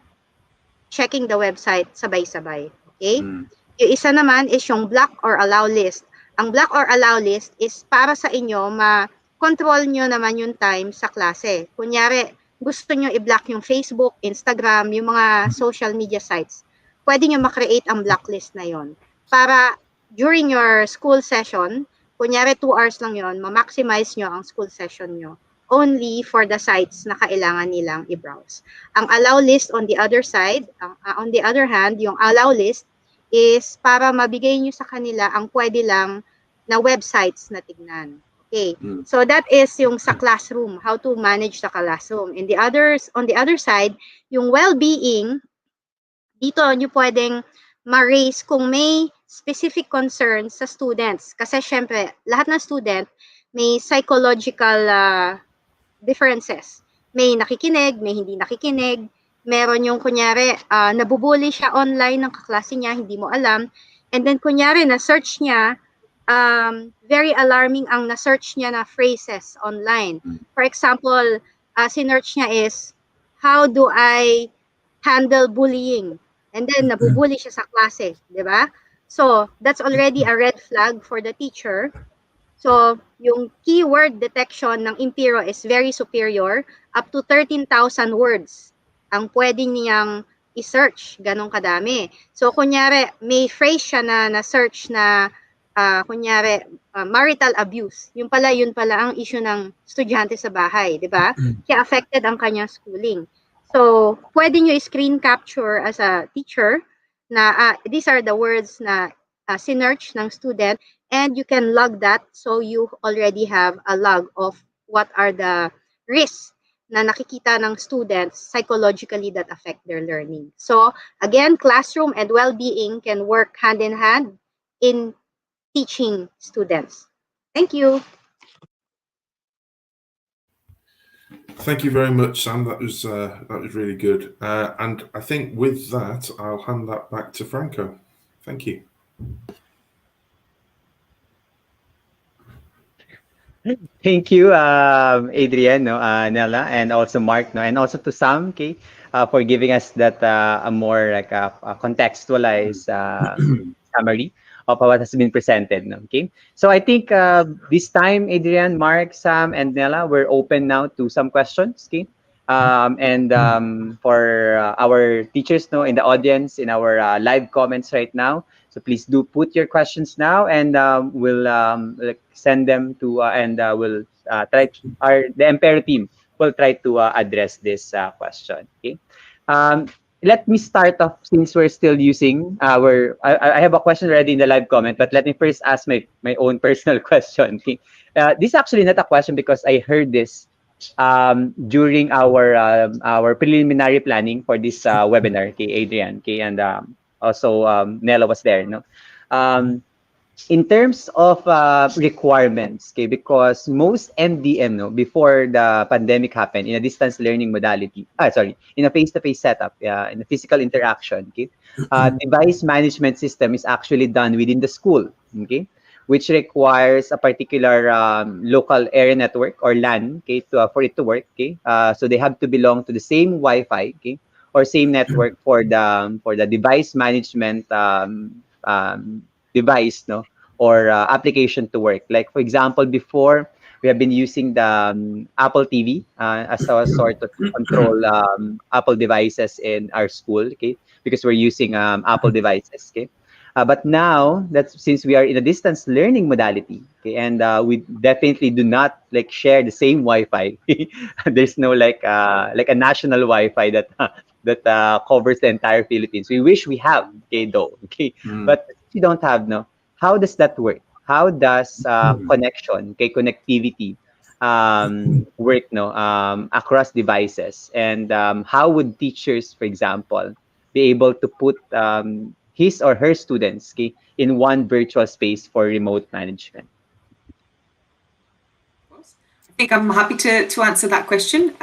checking the website sabay-sabay. Okay? Yung isa naman is yung block or allow list. Ang block or allow list is para sa inyo, ma-control nyo naman yung time sa klase. Kunyari, gusto nyo i-block yung Facebook, Instagram, yung mga social media sites. Pwede nyo ma-create ang blacklist na yon para during your school session, kunyari 2 hours lang yon, ma-maximize nyo ang school session nyo only for the sites na kailangan nilang i-browse. Ang allow list on the other side, on the other hand, yung allow list is para mabigay nyo sa kanila ang pwede lang na websites na tignan. Okay. So that is yung sa classroom, how to manage the classroom. And on the other side, yung well-being, dito nyo pwedeng ma-raise kung may specific concerns sa students. Kasi syempre, lahat ng student may psychological differences. May nakikinig, may hindi nakikinig. Meron yung kunyari, nabubuli siya online ng kaklase niya, hindi mo alam. And then kunyari, na-search niya, very alarming ang na-search niya na phrases online. For example, sinearch niya is, how do I handle bullying? And then, nabubuli siya sa klase, di ba? So, that's already a red flag for the teacher. So, yung keyword detection ng Impero is very superior, up to 13,000 words ang pwede niyang i-search, ganong kadami. So, kunyari, may phrase siya na na-search na, kunyari, marital abuse. Yun pala ang issue ng estudyante sa bahay, di ba? Kaya affected ang kanyang schooling. So, pwede nyo screen capture as a teacher na these are the words na sinearch ng student, and you can log that so you already have a log of what are the risks na nakikita ng students psychologically that affect their learning. So, again, classroom and well-being can work hand in hand in teaching students. Thank you. Thank you very much, Sam. That was really good. And I think with that, I'll hand that back to Franco. Thank you. Thank you, Adrian, no, Nella, and also Mark, no, and also to Sam, okay, for giving us that a more like a contextualized summary of what has been presented. No, okay, so I think this time, Adrian, Mark, Sam, and Nella, we're open now to some questions. Okay, and for our teachers, no, in the audience, in our live comments right now. So please do put your questions now, and we'll like send them to, and we'll try the Impero team will try to address this question. Okay. Let me start off since we're still using our. I have a question already in the live comment, but let me first ask my own personal question. Okay. This is actually not a question because I heard this during our preliminary planning for this webinar. Okay, Adrian. Okay, and also Nella was there. No, in terms of requirements, okay, because most MDM, no, before the pandemic happened, in a distance learning modality, in a face-to-face setup, in a physical interaction, okay, device management system is actually done within the school, okay, which requires a particular local area network or LAN, okay, for it to work, okay. So they have to belong to the same Wi-Fi, okay, or same network for the device management device, no, or application to work. Like for example, before we have been using the Apple TV as a sort of control Apple devices in our school, okay, because we're using Apple devices, okay. But now that since we are in a distance learning modality, okay, and we definitely do not like share the same Wi-Fi. There's no like a national Wi-Fi that covers the entire Philippines. We wish we have, okay, though, okay, but we don't have, no. How does that work? How does connection, okay, connectivity work, no, across devices? And how would teachers, for example, be able to put his or her students, okay, in one virtual space for remote management? I think I'm happy to answer that question.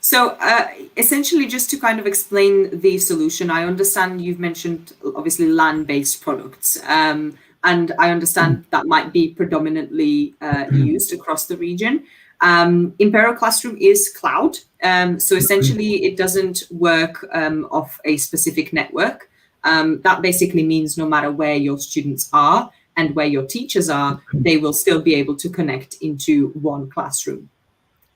So essentially, just to kind of explain the solution, I understand you've mentioned obviously LAN-based products, and I understand that might be predominantly used across the region. Impero Classroom is cloud, so essentially it doesn't work off a specific network. That basically means no matter where your students are and where your teachers are, they will still be able to connect into one classroom.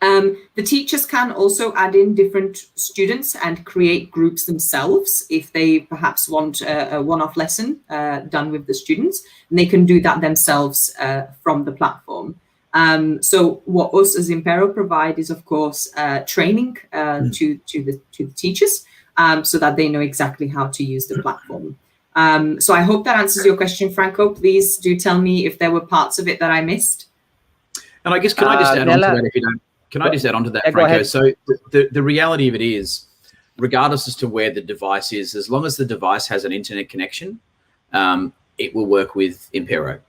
The teachers can also add in different students and create groups themselves if they perhaps want a one-off lesson done with the students, and they can do that themselves from the platform. So what us as Impero provide is, of course, training to the teachers so that they know exactly how to use the platform. So I hope that answers your question, Franco. Please do tell me if there were parts of it that I missed. And I guess, can I just add on to that if you don't? Can I just add on to that, Franco? So the reality of it is, regardless as to where the device is, as long as the device has an internet connection, it will work with Impero.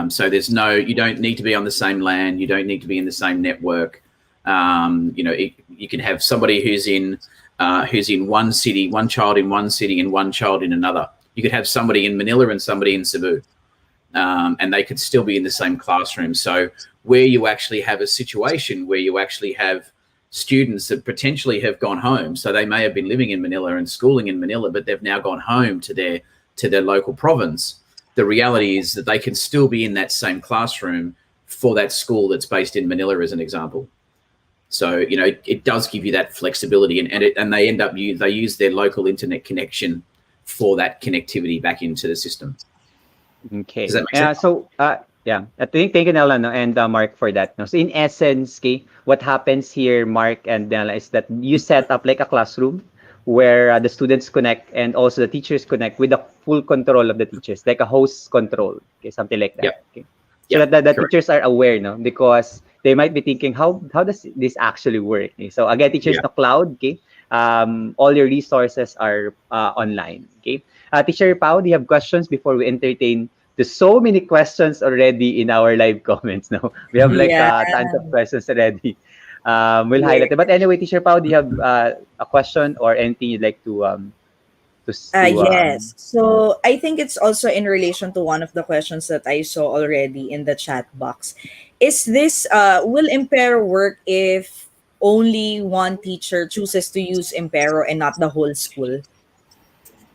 So there's no, you don't need to be on the same LAN. You don't need to be in the same network. You know, you can have somebody who's in one city, one child in one city and one child in another. You could have somebody in Manila and somebody in Cebu. And they could still be in the same classroom. So where you actually have a situation where you actually have students that potentially have gone home, so they may have been living in Manila and schooling in Manila, but they've now gone home to their local province. The reality is that they can still be in that same classroom for that school that's based in Manila, as an example. So, you know, it does give you that flexibility, and they end up they use their local internet connection for that connectivity back into the system. Okay. Does that make sense? So, yeah, thank you, Nella, no, and Mark, for that. No? So, in essence, okay, what happens here, Mark and Nella, is that you set up like a classroom where the students connect and also the teachers connect with the full control of the teachers, like a host control, okay, something like that. Yep. Okay. So that the teachers are aware, no, because they might be thinking, how does this actually work? Okay? So again, teachers no cloud, okay. All your resources are online. Okay. Teacher Pao, do you have questions before we entertain? There's so many questions already in our live comments now. We have like tons of questions already. We'll highlight it. But anyway, Teacher Pao, do you have a question or anything you'd like to yes. So I think it's also in relation to one of the questions that I saw already in the chat box. Is this, will Impero work if only one teacher chooses to use Impero and not the whole school?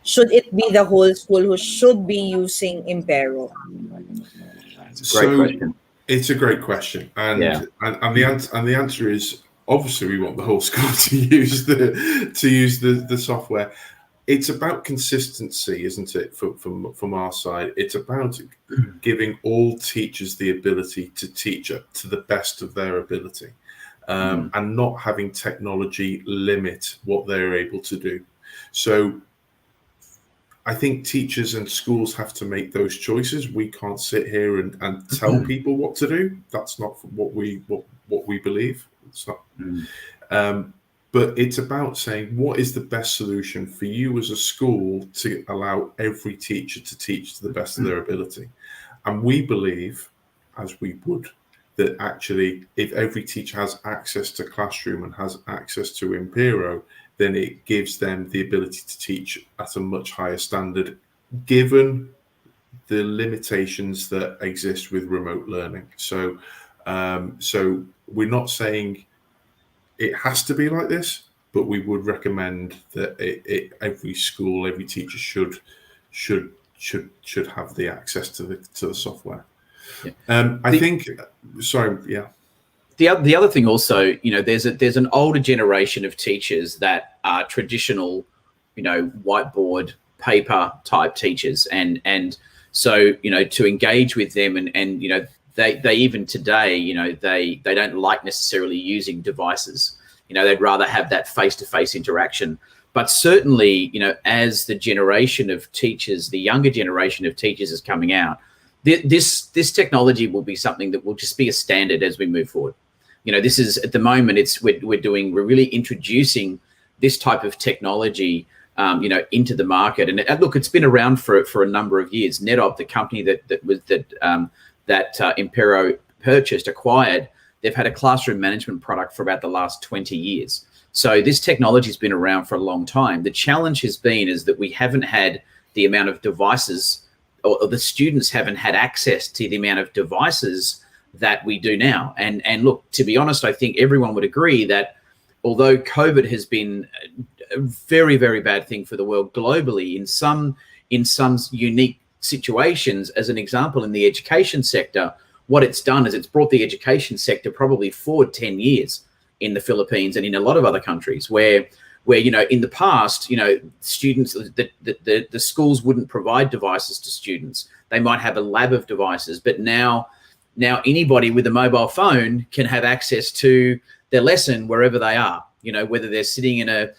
Should it be the whole school who should be using Impero? It's a great question, and the answer is obviously we want the whole school to use the software. It's about consistency, isn't it? From our side, it's about giving all teachers the ability to teach up to the best of their ability, and not having technology limit what they're able to do. So I think teachers and schools have to make those choices. We can't sit here and tell people what to do. That's not what we believe. It's not. But it's about saying what is the best solution for you as a school to allow every teacher to teach to the best of their ability. And we believe, as we would, that actually if every teacher has access to Classroom and has access to Impero, then it gives them the ability to teach at a much higher standard, given the limitations that exist with remote learning. So, so we're not saying it has to be like this, but we would recommend that every school, every teacher should have the access to the software. I think. Sorry. Yeah. The other thing also, you know, there's an older generation of teachers that are traditional, you know, whiteboard paper type teachers, and so, you know, to engage with them and you know, they even today, you know, they don't like necessarily using devices. You know, they'd rather have that face-to-face interaction. But certainly, you know, as the generation of teachers, the younger generation of teachers is coming out, this technology will be something that will just be a standard as we move forward. You know, this is at the moment, we're really introducing this type of technology, you know, into the market. And look, it's been around for a number of years. NetOp, the company that Impero acquired, they've had a classroom management product for about the last 20 years. So this technology has been around for a long time. The challenge has been is that we haven't had the amount of devices, or the students haven't had access to the amount of devices that we do now. And look, to be honest, I think everyone would agree that although COVID has been a very, very bad thing for the world globally, in some unique situations, as an example, in the education sector, what it's done is it's brought the education sector probably forward 10 years in the Philippines and in a lot of other countries where you know, in the past, you know, students, the schools wouldn't provide devices to students. They might have a lab of devices, but now anybody with a mobile phone can have access to their lesson wherever they are, you know, whether they're sitting in a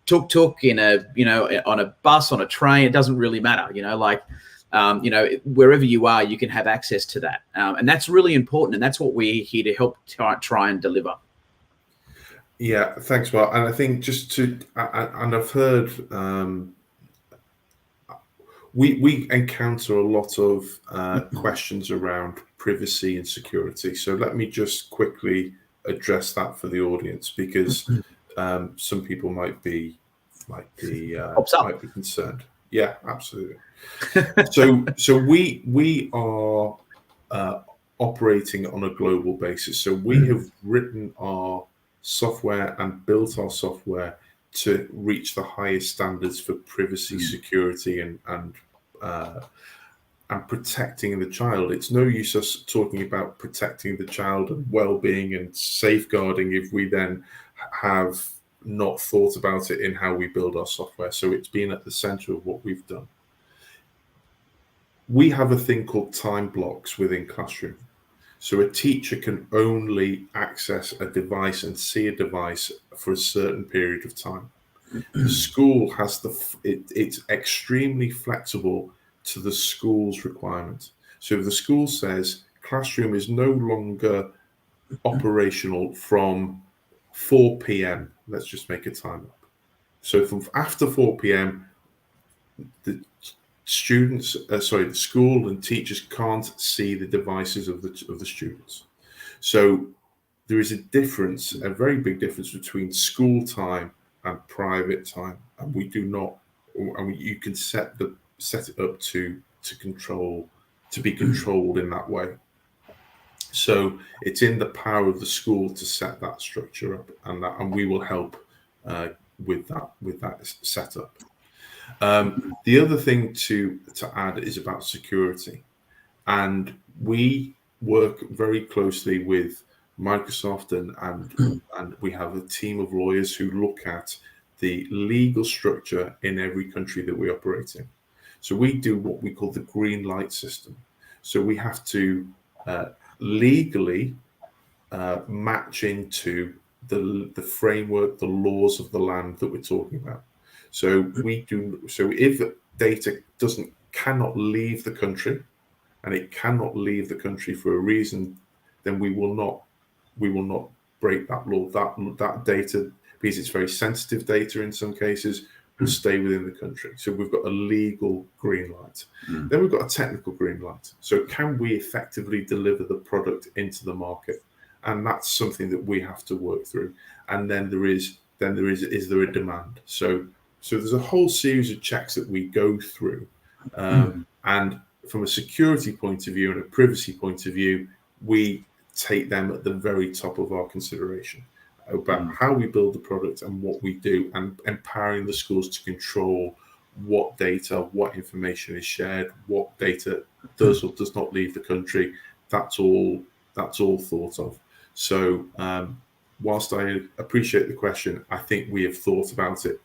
tuk-tuk, in a, you know, on a bus, on a train, it doesn't really matter, you know, like, you know, wherever you are, you can have access to that. And that's really important. And that's what we're here to help try and deliver. Yeah, thanks, Mark. And I think just to, and I've heard, we encounter a lot of questions around privacy and security. So let me just quickly address that for the audience, because some people might be concerned. Yeah, absolutely. So we are operating on a global basis. So we have written our software and built our software to reach the highest standards for privacy, security, and protecting the child. It's no use us talking about protecting the child and well-being and safeguarding if we then have not thought about it in how we build our software. So it's been at the center of what we've done. We have a thing called time blocks within Classroom. So a teacher can only access a device and see a device for a certain period of time. The school has it's extremely flexible to the school's requirements. So if the school says Classroom is no longer operational from 4 p.m., let's just make a time up. So from after 4 p.m., the school and teachers can't see the devices of the students. So there is a difference, a very big difference between school time and private time, and we do not. I mean, you can set it up to be controlled in that way. So it's in the power of the school to set that structure up, and we will help with that setup. The other thing to add is about security, and we work very closely with Microsoft and we have a team of lawyers who look at the legal structure in every country that we operate in. So we do what we call the green light system. So we have to legally match into the framework, the laws of the land that we're talking about. So if data cannot leave the country, and it cannot leave the country for a reason, then we will not break that law. That data, because it's very sensitive data in some cases, will stay within the country. So we've got a legal green light. Then we've got a technical green light. So can we effectively deliver the product into the market? And that's something that we have to work through. And then is there a demand? So there's a whole series of checks that we go through. And from a security point of view and a privacy point of view, we take them at the very top of our consideration about how we build the product and what we do, and empowering the schools to control what data, what information is shared, what data does or does not leave the country. That's all thought of. So whilst I appreciate the question, I think we have thought about it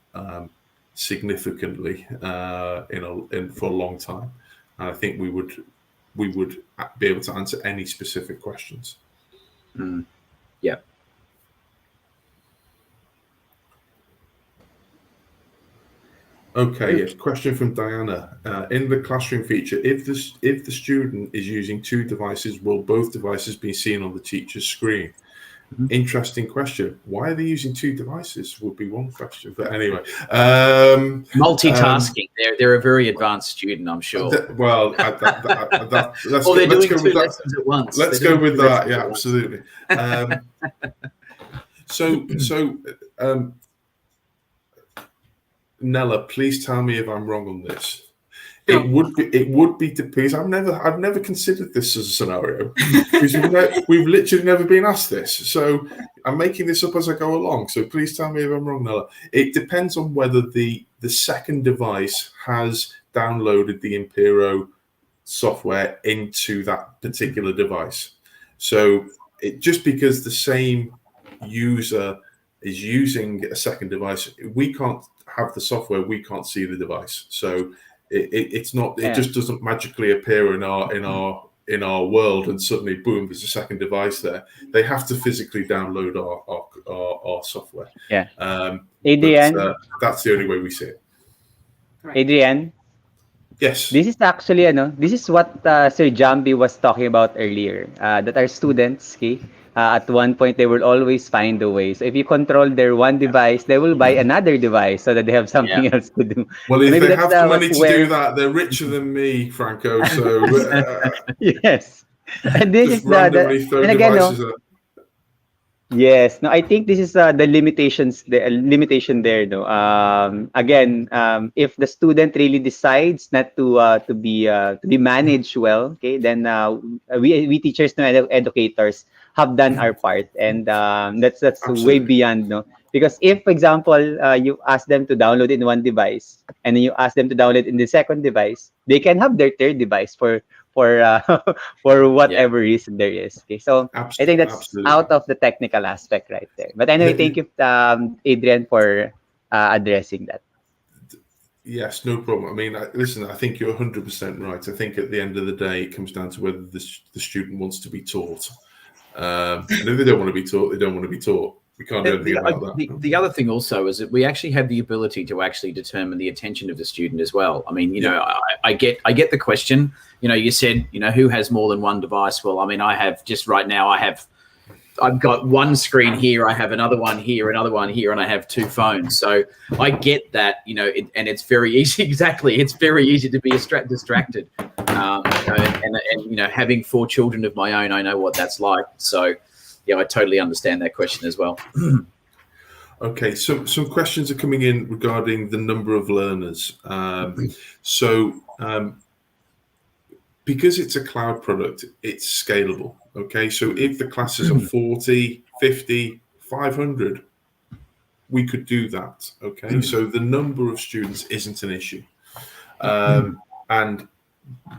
significantly for a long time. And I think we would be able to answer any specific questions. Yeah. Okay, a question from Diana. In the Classroom feature, if the student is using two devices, will both devices be seen on the teacher's screen? Interesting question. Why are they using two devices would be one question. But anyway. Multitasking. They're a very advanced student, I'm sure. Let's they're doing two lessons at once. Let's go with that. Yeah, absolutely. Nella, please tell me if I'm wrong on this. It would be because I've never considered this as a scenario, because we've literally never been asked this. So I'm making this up as I go along. So please tell me if I'm wrong, Nella. It depends on whether the second device has downloaded the Impero software into that particular device. So just because the same user is using a second device, we can't have the software, we can't see the device. So it's not, it just doesn't magically appear in our world and suddenly boom, there's a second device there. They have to physically download our software. Yeah. Adrian, but that's the only way we see it. Right. Adrian. Yes. This is actually this is what Sir Jambi was talking about earlier. That our students, okay, at one point they will always find a way. So if you control their one device, they will buy another device so that they have something else to do. Well, if they have the money to do that, they're richer than me, Franco. So yes, and this is randomly throw devices at. Yes, no, I think this is the limitations, the limitation there. No, again, if the student really decides not to be managed well, okay, then we teachers, no, educators have done our part, and that's way beyond, no. Because if, for example, you ask them to download in one device, and then you ask them to download in the second device, they can have their third device for whatever reason there is. Okay, so I think that's out of the technical aspect right there. But anyway, thank you, Adrian, for addressing that. Yes, no problem. I mean, listen, I think you're 100% right. I think at the end of the day, it comes down to whether the student wants to be taught. And if they don't want to be taught, they don't want to be taught. We can't do anything about that. The other thing also is that we actually have the ability to actually determine the attention of the student as well. I mean, I get the question. You said, who has more than one device? Well, I mean, I have just right now, I've got one screen here, I have another one here, another one here, and I have two phones. So I get that, and it's very easy. Exactly. It's very easy to be distracted. And having 4 children of my own, I know what that's like. So yeah, I totally understand that question as well. Okay, so some questions are coming in regarding the number of learners. Because it's a cloud product, it's scalable. Okay, so if the classes are 40, 50, 500, we could do that. Okay, so the number of students isn't an issue.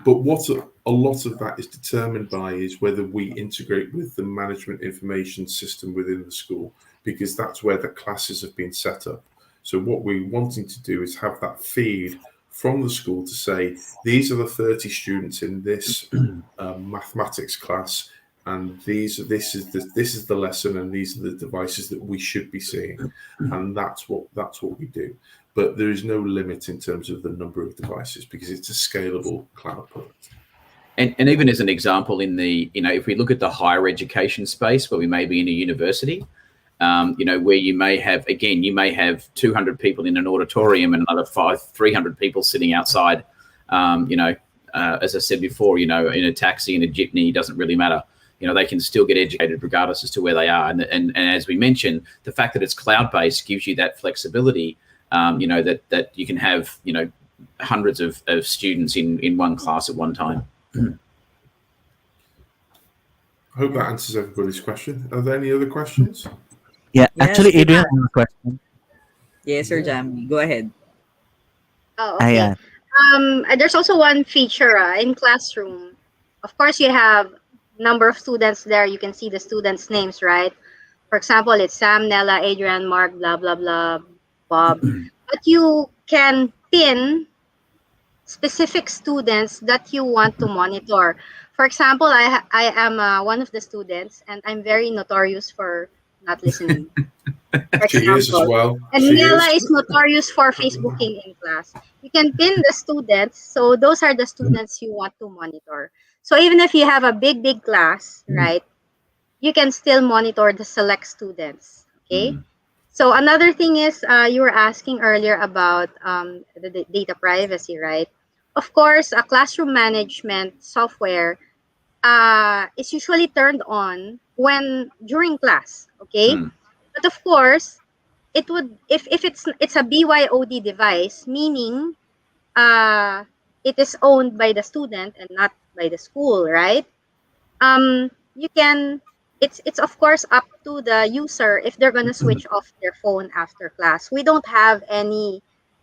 But what a lot of that is determined by is whether we integrate with the management information system within the school, because that's where the classes have been set up. So what we're wanting to do is have that feed from the school to say, these are the 30 students in this mathematics class, and this is the lesson, and these are the devices that we should be seeing, and that's what we do. But there is no limit in terms of the number of devices because it's a scalable cloud product. And even as an example, in the if we look at the higher education space, where we may be in a university, where you may have 200 people in an auditorium and another 300 people sitting outside, as I said before, in a taxi, in a jeepney, it doesn't really matter. They can still get educated regardless as to where they are. And as we mentioned, the fact that it's cloud-based gives you that flexibility, that you can have, hundreds of students in one class at one time. I hope that answers everybody's question. Are there any other questions? Yeah, Yes, actually, Adrian, Adrian. I have a question. Yes, Sir Jamie. Go ahead. Oh, okay. Yeah. There's also one feature in Classroom. Of course, you have number of students there. You can see the students' names, right? For example, it's Sam, Nella, Adrian, Mark, blah, blah, blah, Bob. But you can pin specific students that you want to monitor. For example, I am one of the students, and I'm very notorious for not listening. For She is as well. And Nella is notorious for Facebooking in class. You can pin the students, so those are the students you want to monitor. So even if you have a big class, right, you can still monitor the select students, okay? So another thing is, you were asking earlier about the data privacy, right? Of course, a classroom management software is usually turned on during class, okay? But of course, it would if it's a BYOD device, meaning it is owned by the student and not by the school, right? You can it's of course up to the user if they're gonna switch off their phone after class. We don't have any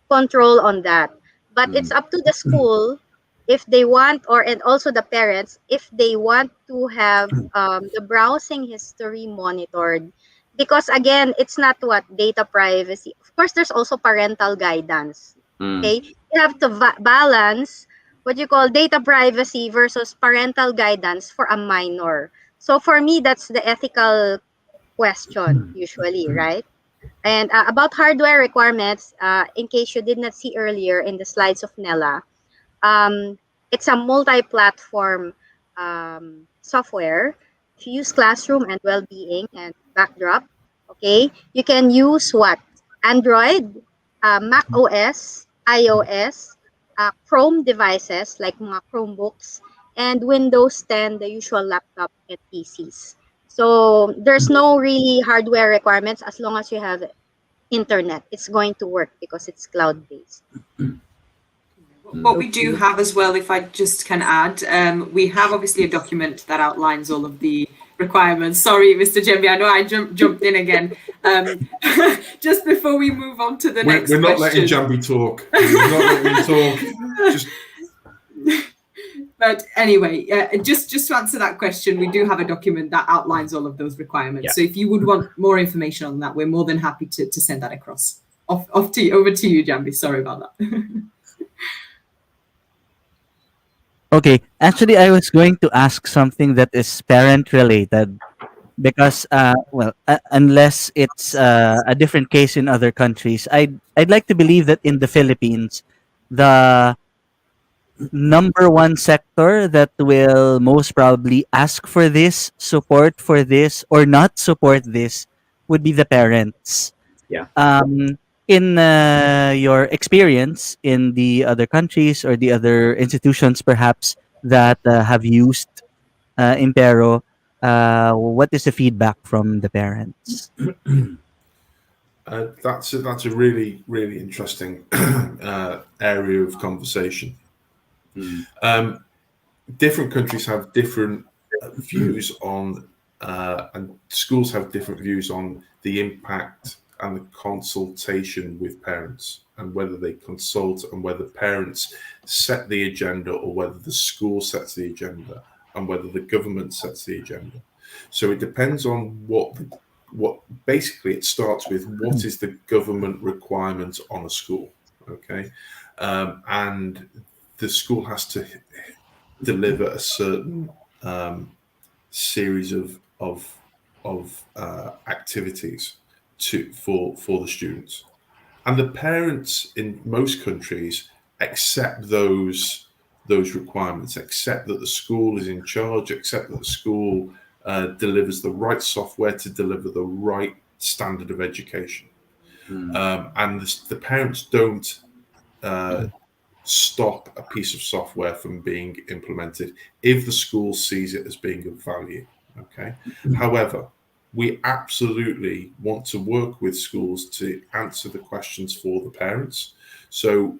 control on that, but it's up to the school if they want, and also the parents, if they want to have the browsing history monitored, because again, it's not what data privacy. Of course, there's also parental guidance. Okay, you have to balance what you call data privacy versus parental guidance for a minor. So for me, that's the ethical question usually, right? And about hardware requirements, in case you did not see earlier in the slides of Nella, um, it's a multi-platform software. If you use Classroom and Wellbeing and Backdrop, okay, you can use what? Android, Mac OS, iOS, Chrome devices like mga Chromebooks, and Windows 10, the usual laptop and PCs. So there's no really hardware requirements as long as you have internet. It's going to work because it's cloud-based. What we do have as well, if I just can add, we have obviously a document that outlines all of the requirements. Sorry, Mr. Jembi, I know I jumped in again. Just before we move on to the next question. We're not letting question. Jambi talk. We're not letting him talk. Just... But anyway, just to answer that question, we do have a document that outlines all of those requirements. Yeah. So if you would want more information on that, we're more than happy to send that across. Over to you, Jambi. Sorry about that. Okay, actually, I was going to ask something that is parent related because, unless it's a different case in other countries, I'd like to believe that in the Philippines, the number one sector that will most probably ask for this, support for this, or not support this would be the parents. Yeah. In your experience in the other countries or the other institutions perhaps that have used Impero, what is the feedback from the parents? That's a really, really interesting area of conversation. Different countries have different views on, and schools have different views on the impact and the consultation with parents, and whether they consult, and whether parents set the agenda, or whether the school sets the agenda, and whether the government sets the agenda. So it depends on what basically it starts with what is the government requirement on a school, okay? And the school has to deliver a certain series of activities for the students, and the parents in most countries accept those requirements, accept that the school is in charge, accept that the school delivers the right software to deliver the right standard of education. And the parents don't stop a piece of software from being implemented if the school sees it as being of value. Okay. However, we absolutely want to work with schools to answer the questions for the parents. So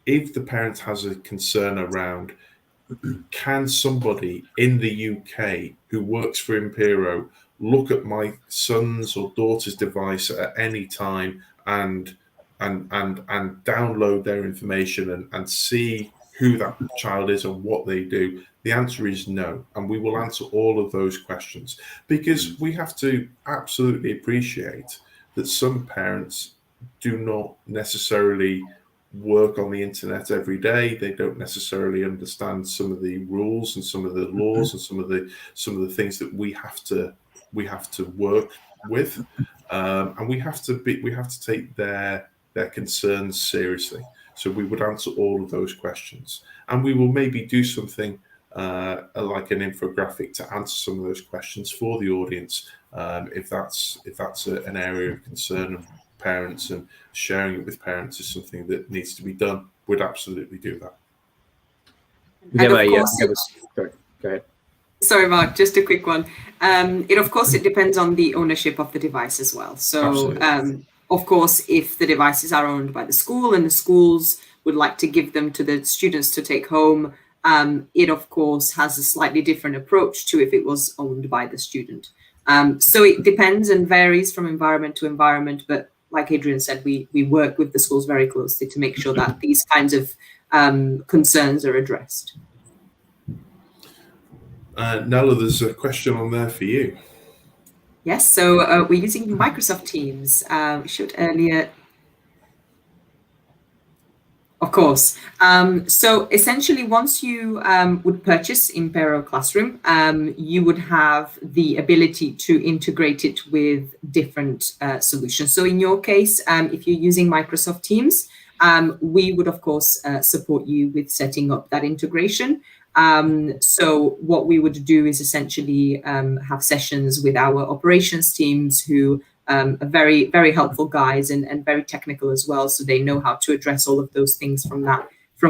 if the parent has a concern around, can somebody in the UK who works for Impero look at my son's or daughter's device at any time and download their information and see who that child is and what they do? The answer is no. And we will answer all of those questions, because we have to absolutely appreciate that some parents do not necessarily work on the internet every day. They don't necessarily understand some of the rules and some of the laws and some of the things that we have to work with, and we have to take their concerns seriously. So we would answer all of those questions, and we will maybe do something like an infographic to answer some of those questions for the audience, if that's an area of concern of parents, and sharing it with parents is something that needs to be done. We'd absolutely do that. Sorry, go ahead. Sorry, Mark, just a quick one. It depends on the ownership of the device as well. So, of course, if the devices are owned by the school and the schools would like to give them to the students to take home, it, of course, has a slightly different approach to if it was owned by the student. So it depends and varies from environment to environment. But like Adrian said, we work with the schools very closely to make sure that these kinds of concerns are addressed. Nella, there's a question on there for you. Yes, so we're using Microsoft Teams. We showed earlier. Of course. So essentially, once you would purchase Impero Classroom, you would have the ability to integrate it with different solutions. So in your case, if you're using Microsoft Teams, we would, of course, support you with setting up that integration. So what we would do is essentially have sessions with our operations teams who are very, very helpful guys and very technical as well. So they know how to address all of those things from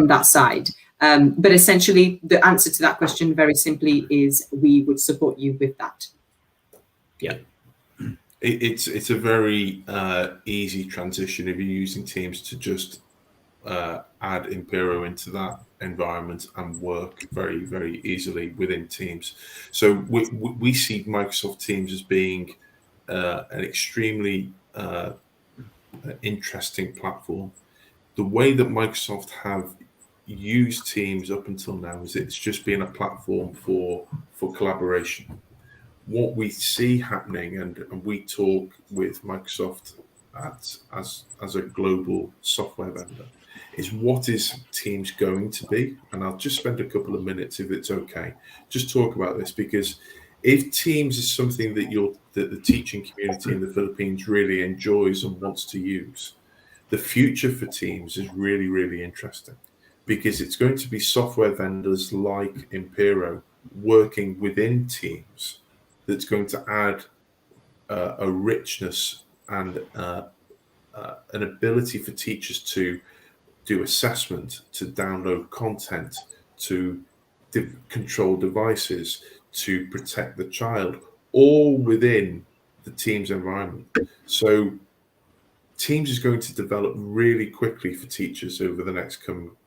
that side. But essentially, the answer to that question very simply is we would support you with that. Yeah. It's a very easy transition if you're using Teams to just add Impero into that environment and work very, very easily within Teams. So we see Microsoft Teams as being an extremely interesting platform. The way that Microsoft have used Teams up until now is it's just been a platform for collaboration. What we see happening, and we talk with Microsoft as a global software vendor, is what is Teams going to be? And I'll just spend a couple of minutes, if it's okay, just talk about this, because if Teams is something that the teaching community in the Philippines really enjoys and wants to use, the future for Teams is really, really interesting, because it's going to be software vendors like Impero working within Teams that's going to add a richness and an ability for teachers to do assessment, to download content, to control devices, to protect the child, all within the Teams environment. So Teams is going to develop really quickly for teachers over the next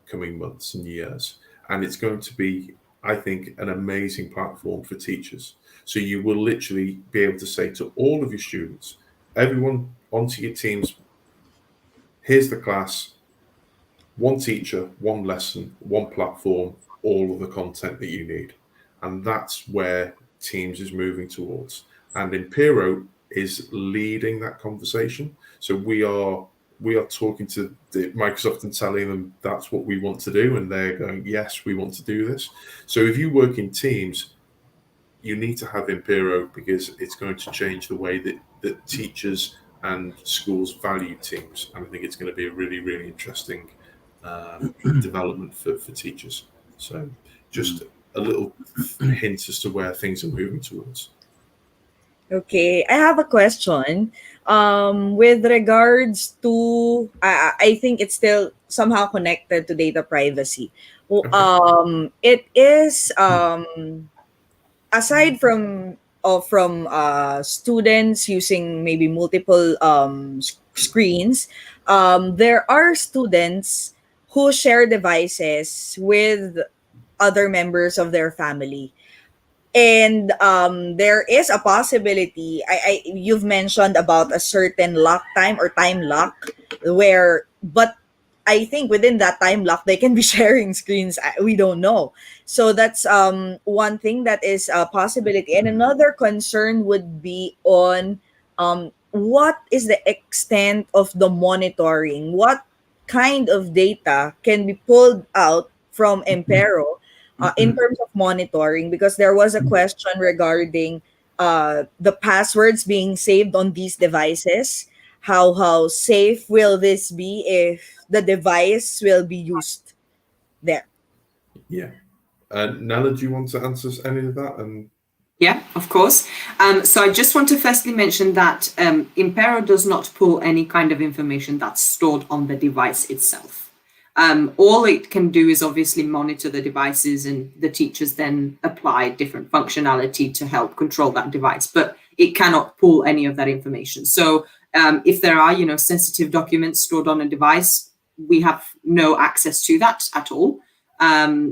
coming months and years. And it's going to be, I think, an amazing platform for teachers. So you will literally be able to say to all of your students, everyone onto your Teams, here's the class, one teacher, one lesson, one platform, all of the content that you need. And that's where Teams is moving towards. And Impero is leading that conversation. So we are talking to Microsoft and telling them that's what we want to do. And they're going, yes, we want to do this. So if you work in Teams, you need to have Impero, because it's going to change the way that teachers and schools value Teams. And I think it's going to be a really, really interesting development for teachers. So just a little hint as to where things are moving towards. Okay, I have a question. With regards to, I think it's still somehow connected to data privacy. It is aside from students using maybe multiple screens, there are students who share devices with other members of their family. And there is a possibility, you've mentioned about a certain lock time or time lock, but I think within that time lock they can be sharing screens. We don't know. So that's one thing that is a possibility. And another concern would be on what is the extent of the monitoring? What kind of data can be pulled out from Impero in terms of monitoring? Because there was a question regarding the passwords being saved on these devices. How safe will this be if the device will be used there? Yeah. Nella, do you want to answer any of that? Yeah, of course. So I just want to firstly mention that Impero does not pull any kind of information that's stored on the device itself. All it can do is obviously monitor the devices, and the teachers then apply different functionality to help control that device, but it cannot pull any of that information. So if there are, sensitive documents stored on a device, we have no access to that at all.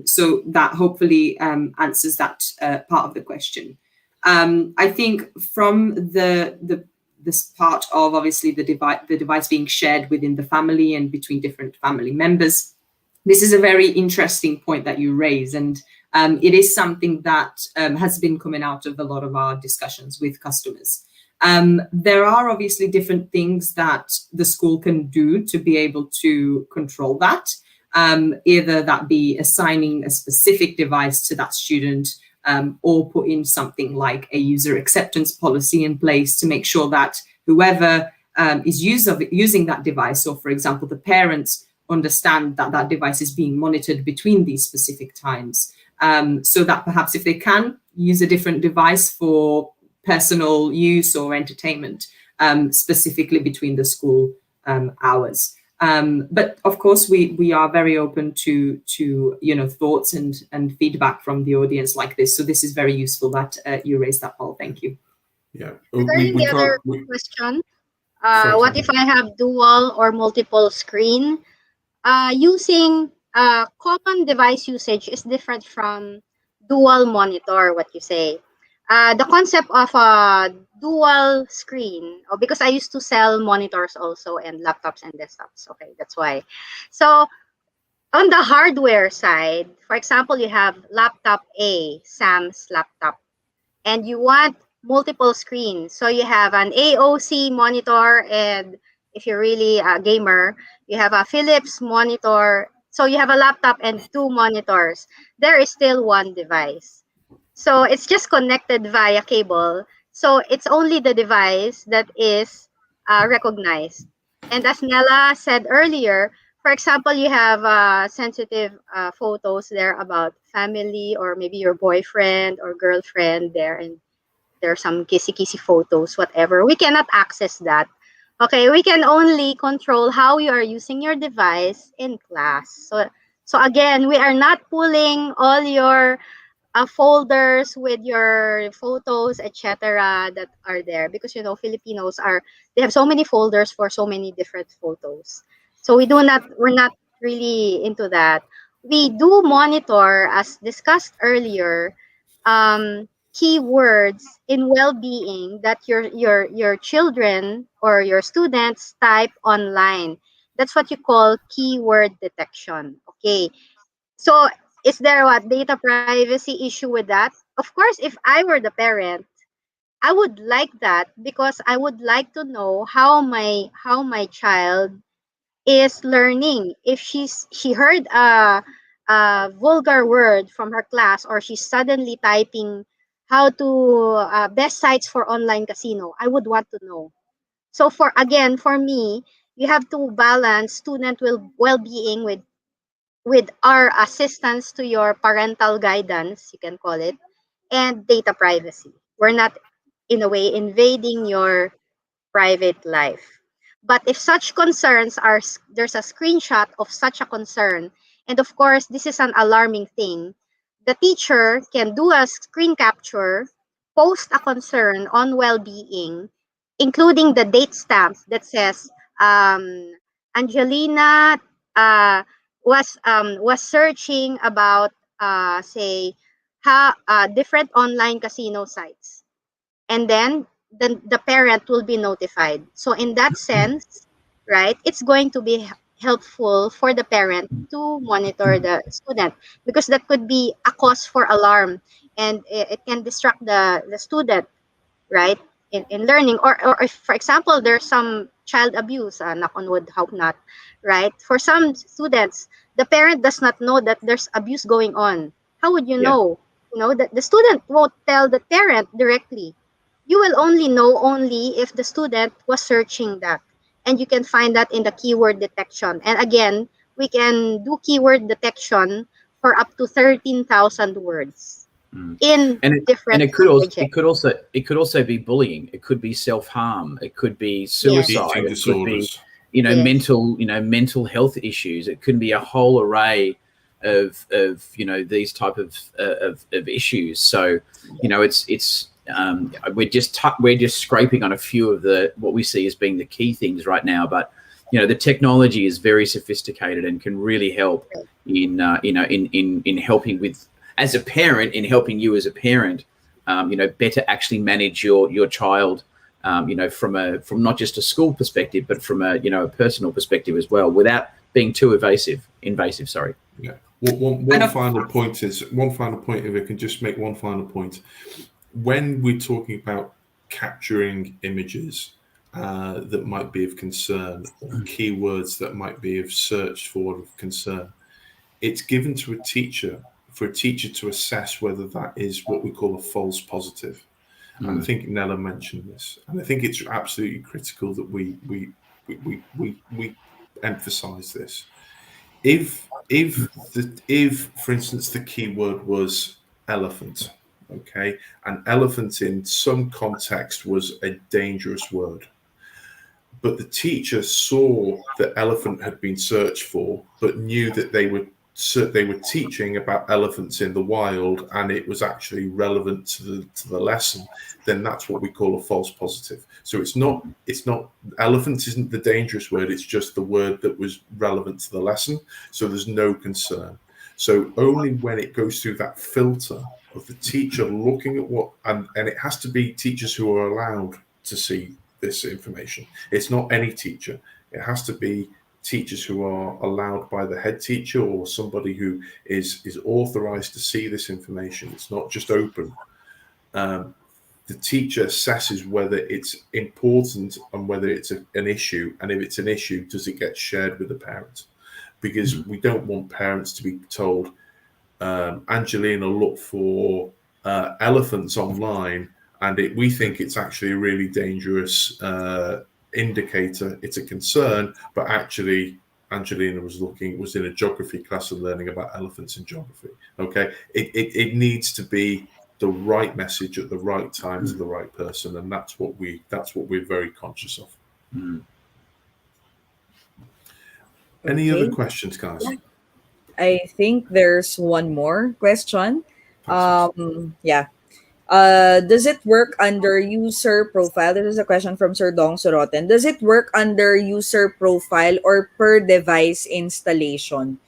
So that hopefully answers that part of the question. I think from this part of obviously the device being shared within the family and between different family members, This is a very interesting point that you raise, and it is something that has been coming out of a lot of our discussions with customers. There are obviously different things that the school can do to be able to control that, either that be assigning a specific device to that student, or put in something like a user acceptance policy in place to make sure that whoever is using that device, or for example, the parents understand that that device is being monitored between these specific times, so that perhaps if they can use a different device for personal use or entertainment, specifically between the school hours. But of course, we are very open to thoughts and feedback from the audience like this. So this is very useful that you raised that, Paul. Thank you. Yeah. Regarding the other question, what if I have dual or multiple screen? Using common device usage is different from dual monitor, what you say. The concept of a dual screen, because I used to sell monitors also and laptops and desktops. Okay, that's why. So on the hardware side, for example, you have laptop A, Sam's laptop, and you want multiple screens. So you have an AOC monitor, and if you're really a gamer, you have a Philips monitor. So you have a laptop and two monitors. There is still one device. So it's just connected via cable. So it's only the device that is recognized. And as Nella said earlier, for example, you have sensitive photos there about family or maybe your boyfriend or girlfriend there, and there are some kissy photos, whatever. We cannot access that. Okay, we can only control how you are using your device in class. So again, we are not pulling all your folders with your photos, etc. that are there, because Filipinos they have so many folders for so many different photos. So we're not really into that. We do monitor, as discussed earlier, keywords in well-being that your children or your students type online. That's what you call keyword detection. Okay. So is there what data privacy issue with that? Of course, if I were the parent, I would like that, because I would like to know how my child is learning. If she heard a vulgar word from her class, or she's suddenly typing how to best sites for online casino, I would want to know. So for me, you have to balance student well-being with our assistance to your parental guidance, you can call it, and data privacy. We're not, in a way, invading your private life. But if such concerns there's a screenshot of such a concern, and of course, this is an alarming thing, the teacher can do a screen capture, post a concern on well-being, including the date stamp that says, Angelina uh, was searching about, say, different online casino sites, and then the parent will be notified. So in that sense, right, it's going to be helpful for the parent to monitor the student, because that could be a cause for alarm, and it can distract the student, right, in learning, or if, for example, there's some child abuse, knock on wood, hope not, right? For some students, the parent does not know that there's abuse going on. How would you know? That the student won't tell the parent directly. You will only know if the student was searching that, and you can find that in the keyword detection. And again, we can do keyword detection for up to 13,000 words in different it could also be bullying. It could be self-harm. It could be suicide. Eating It could be disorders. mental health issues. It can be a whole array of these type of issues. So it's we're just scraping on a few of what we see as being the key things right now, but the technology is very sophisticated and can really help in helping with, as a parent, in helping you as a parent better actually manage your child from not just a school perspective, but from a personal perspective as well, without being too invasive. Sorry. Yeah. One final point, if I can just make one final point. When we're talking about capturing images that might be of concern, or keywords that might be of search for of concern, it's given to a teacher for a teacher to assess whether that is what we call a false positive. And I think Nella mentioned this, and I think it's absolutely critical that we emphasize this. If for instance the keyword was elephant, okay, and elephant in some context was a dangerous word, but the teacher saw that elephant had been searched for, but knew that they were teaching about elephants in the wild, and it was actually relevant to the lesson, then that's what we call a false positive. So it's not elephant isn't the dangerous word, it's just the word that was relevant to the lesson. So there's no concern. So only when it goes through that filter of the teacher looking at what, and it has to be teachers who are allowed to see this information. It's not any teacher. It has to be teachers who are allowed by the head teacher or somebody who is authorized to see this information. It's not just open. The teacher assesses whether it's important and whether it's an issue, and if it's an issue, does it get shared with the parent? Because we don't want parents to be told, Angelina, look for elephants online, and we think it's actually a really dangerous indicator, it's a concern, but actually Angelina was in a geography class and learning about elephants in geography. Okay, it needs to be the right message at the right time to the right person, and that's what we're very conscious of. Any other questions, guys? I think there's one more question. Yeah. Does it work under user profile? This is a question from Sir Dong Soroten. Does it work under user profile or per device installation?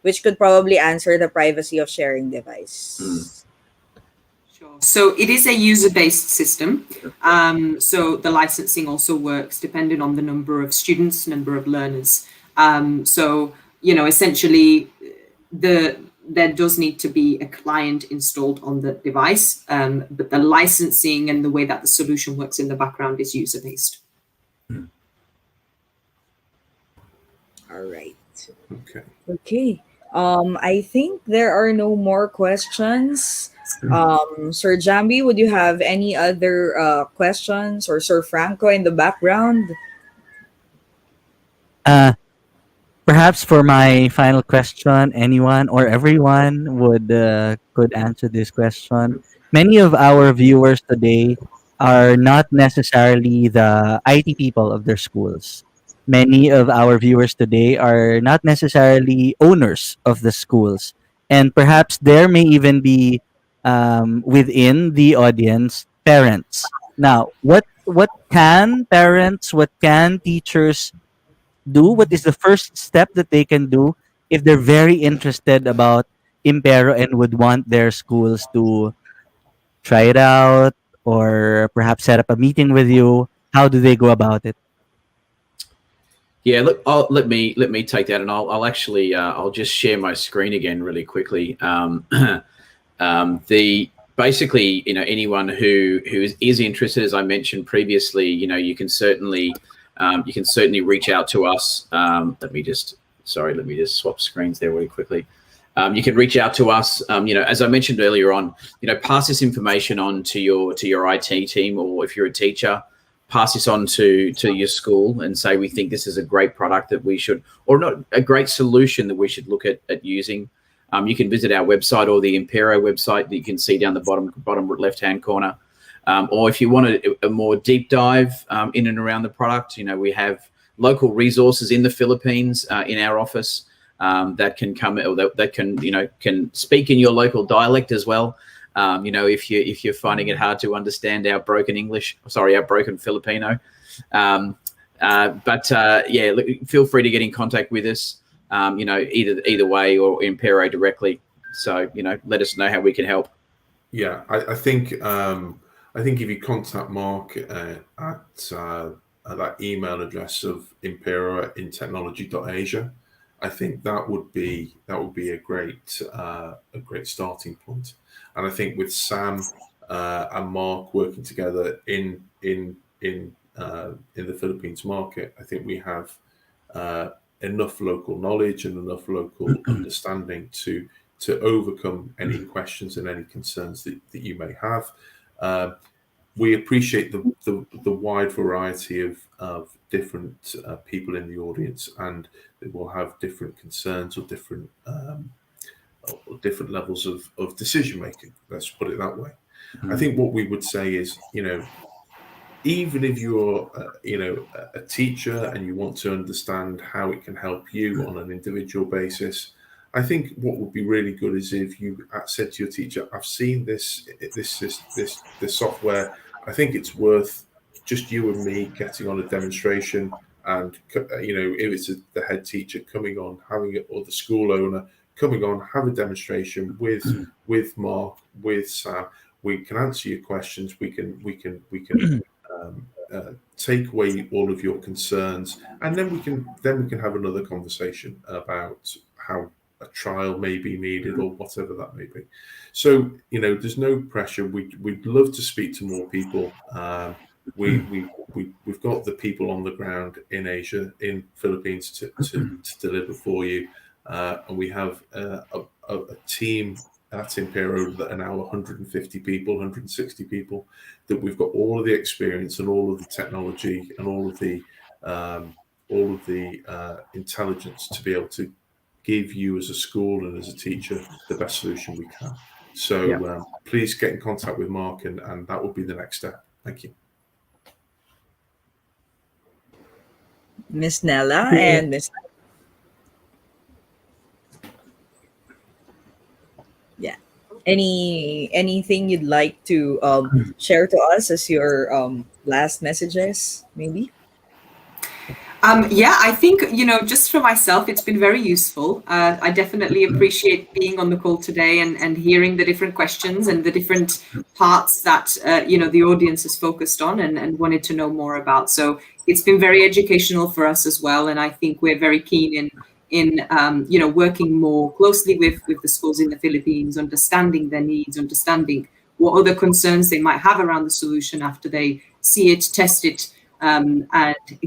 Which could probably answer the privacy of sharing device. Sure. So it is a user-based system. So the licensing also works depending on the number of students, number of learners. So, essentially there does need to be a client installed on the device, but the licensing and the way that the solution works in the background is user-based. All right. Okay. I think there are no more questions. Sir Jambi, would you have any other questions, or Sir Franco in the background? Perhaps for my final question, anyone or everyone could answer this question. Many of our viewers today are not necessarily the IT people of their schools. Many of our viewers today are not necessarily owners of the schools, and perhaps there may even be within the audience parents. Now, what can parents, what can teachers do? What is the first step that they can do if they're very interested about Impero and would want their schools to try it out or perhaps set up a meeting with you? How do they go about it? Yeah, look, let me take that, and I'll actually I'll just share my screen again really quickly. Basically, anyone who is interested, as I mentioned previously, you can certainly reach out to us. Let me just swap screens there really quickly. You can reach out to us. As I mentioned earlier on, pass this information on to your IT team, or if you're a teacher, pass this on to your school and say, we think this is a great product that we should, or not a great solution that we should look at using. You can visit our website or the Impero website that you can see down the bottom left-hand corner. Or if you want a more deep dive in and around the product, we have local resources in the Philippines in our office that can come, or that can speak in your local dialect as well. If you're finding it hard to understand our broken Filipino. Look, feel free to get in contact with us. Either way, or Impero directly. So let us know how we can help. Yeah, I think if you contact Mark at that email address of impero@intechnology.asia, I think that would be a great starting point. And I think with Sam and Mark working together in the Philippines market, I think we have enough local knowledge and enough local understanding to overcome any questions and any concerns that you may have. We appreciate the wide variety of different people in the audience, and they will have different concerns or different levels of decision making. Let's put it that way. I think what we would say is, even if you're a teacher and you want to understand how it can help you on an individual basis, I think what would be really good is if you said to your teacher, "I've seen this software. I think it's worth just you and me getting on a demonstration." And if it's the head teacher coming on, having it, or the school owner coming on, have a demonstration with Mark, with Sam. We can answer your questions. We can take away all of your concerns, and then we can have another conversation about how a trial may be needed or whatever that may be. So there's no pressure. We'd love to speak to more people. We've got the people on the ground in Asia, in Philippines to deliver for you, and we have a team at Impero that are now 150 people, 160 people, that we've got all of the experience and all of the technology and all of the intelligence to be able to give you as a school and as a teacher the best solution we can. So please get in contact with Mark, and that will be the next step. Thank you. Miss Nella and Miss. Yeah. Anything you'd like to share to us as your last messages, maybe? Yeah, I think, just for myself, it's been very useful. I definitely appreciate being on the call today and hearing the different questions and the different parts that, the audience is focused on and wanted to know more about. So it's been very educational for us as well. And I think we're very keen in working more closely with the schools in the Philippines, understanding their needs, understanding what other concerns they might have around the solution after they see it, test it, and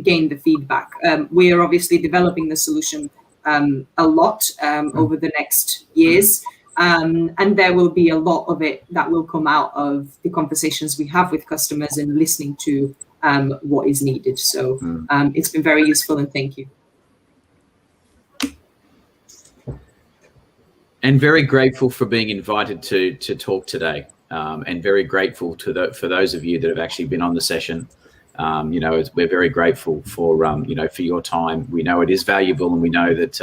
gain the feedback. We are obviously developing the solution a lot over the next years, and there will be a lot of it that will come out of the conversations we have with customers and listening to what is needed. So it's been very useful, and thank you. And very grateful for being invited to talk today, and very grateful for those of you that have actually been on the session. We're very grateful for for your time. We know it is valuable, and we know that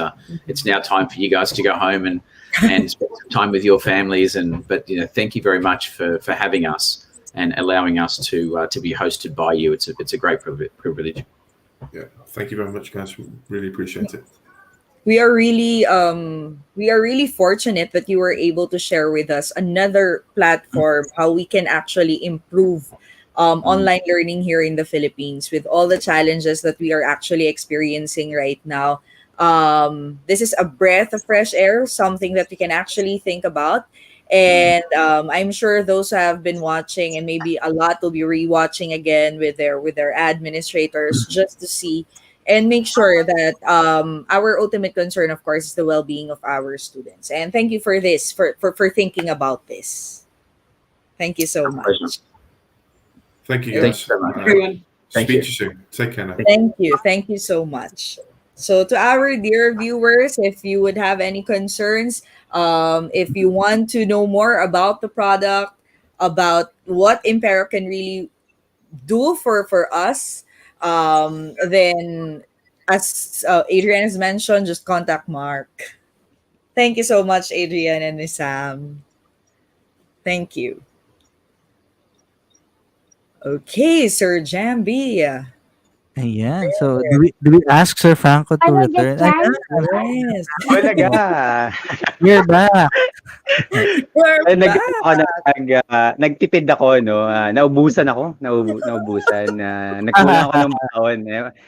it's now time for you guys to go home and spend some time with your families. But thank you very much for having us and allowing us to be hosted by you. It's a great privilege. Yeah, thank you very much, guys. We really appreciate it. We are really fortunate that you were able to share with us another platform, how we can actually improve online learning here in the Philippines with all the challenges that we are actually experiencing right now. This is a breath of fresh air, something that we can actually think about. And I'm sure those who have been watching, and maybe a lot will be rewatching again with their administrators, just to see and make sure that our ultimate concern, of course, is the well-being of our students. And thank you for this, for thinking about this. Thank you so much. Thank you, guys. Everyone. Speak to you soon. Take care now. Thank you so much. So to our dear viewers, if you would have any concerns, if you want to know more about the product, about what Impero can really do for us, then as Adrian has mentioned, just contact Mark. Thank you so much, Adrian and Miss Sam. Thank you. Okay, Sir Jambi. Ayan. So, do we ask Sir Franco to return? Ayan. Yes. Talaga. We're back. We're Nag back. ako nagtipid ako 'no, naubusan ako, naubusan, nagkulang ako ng baon,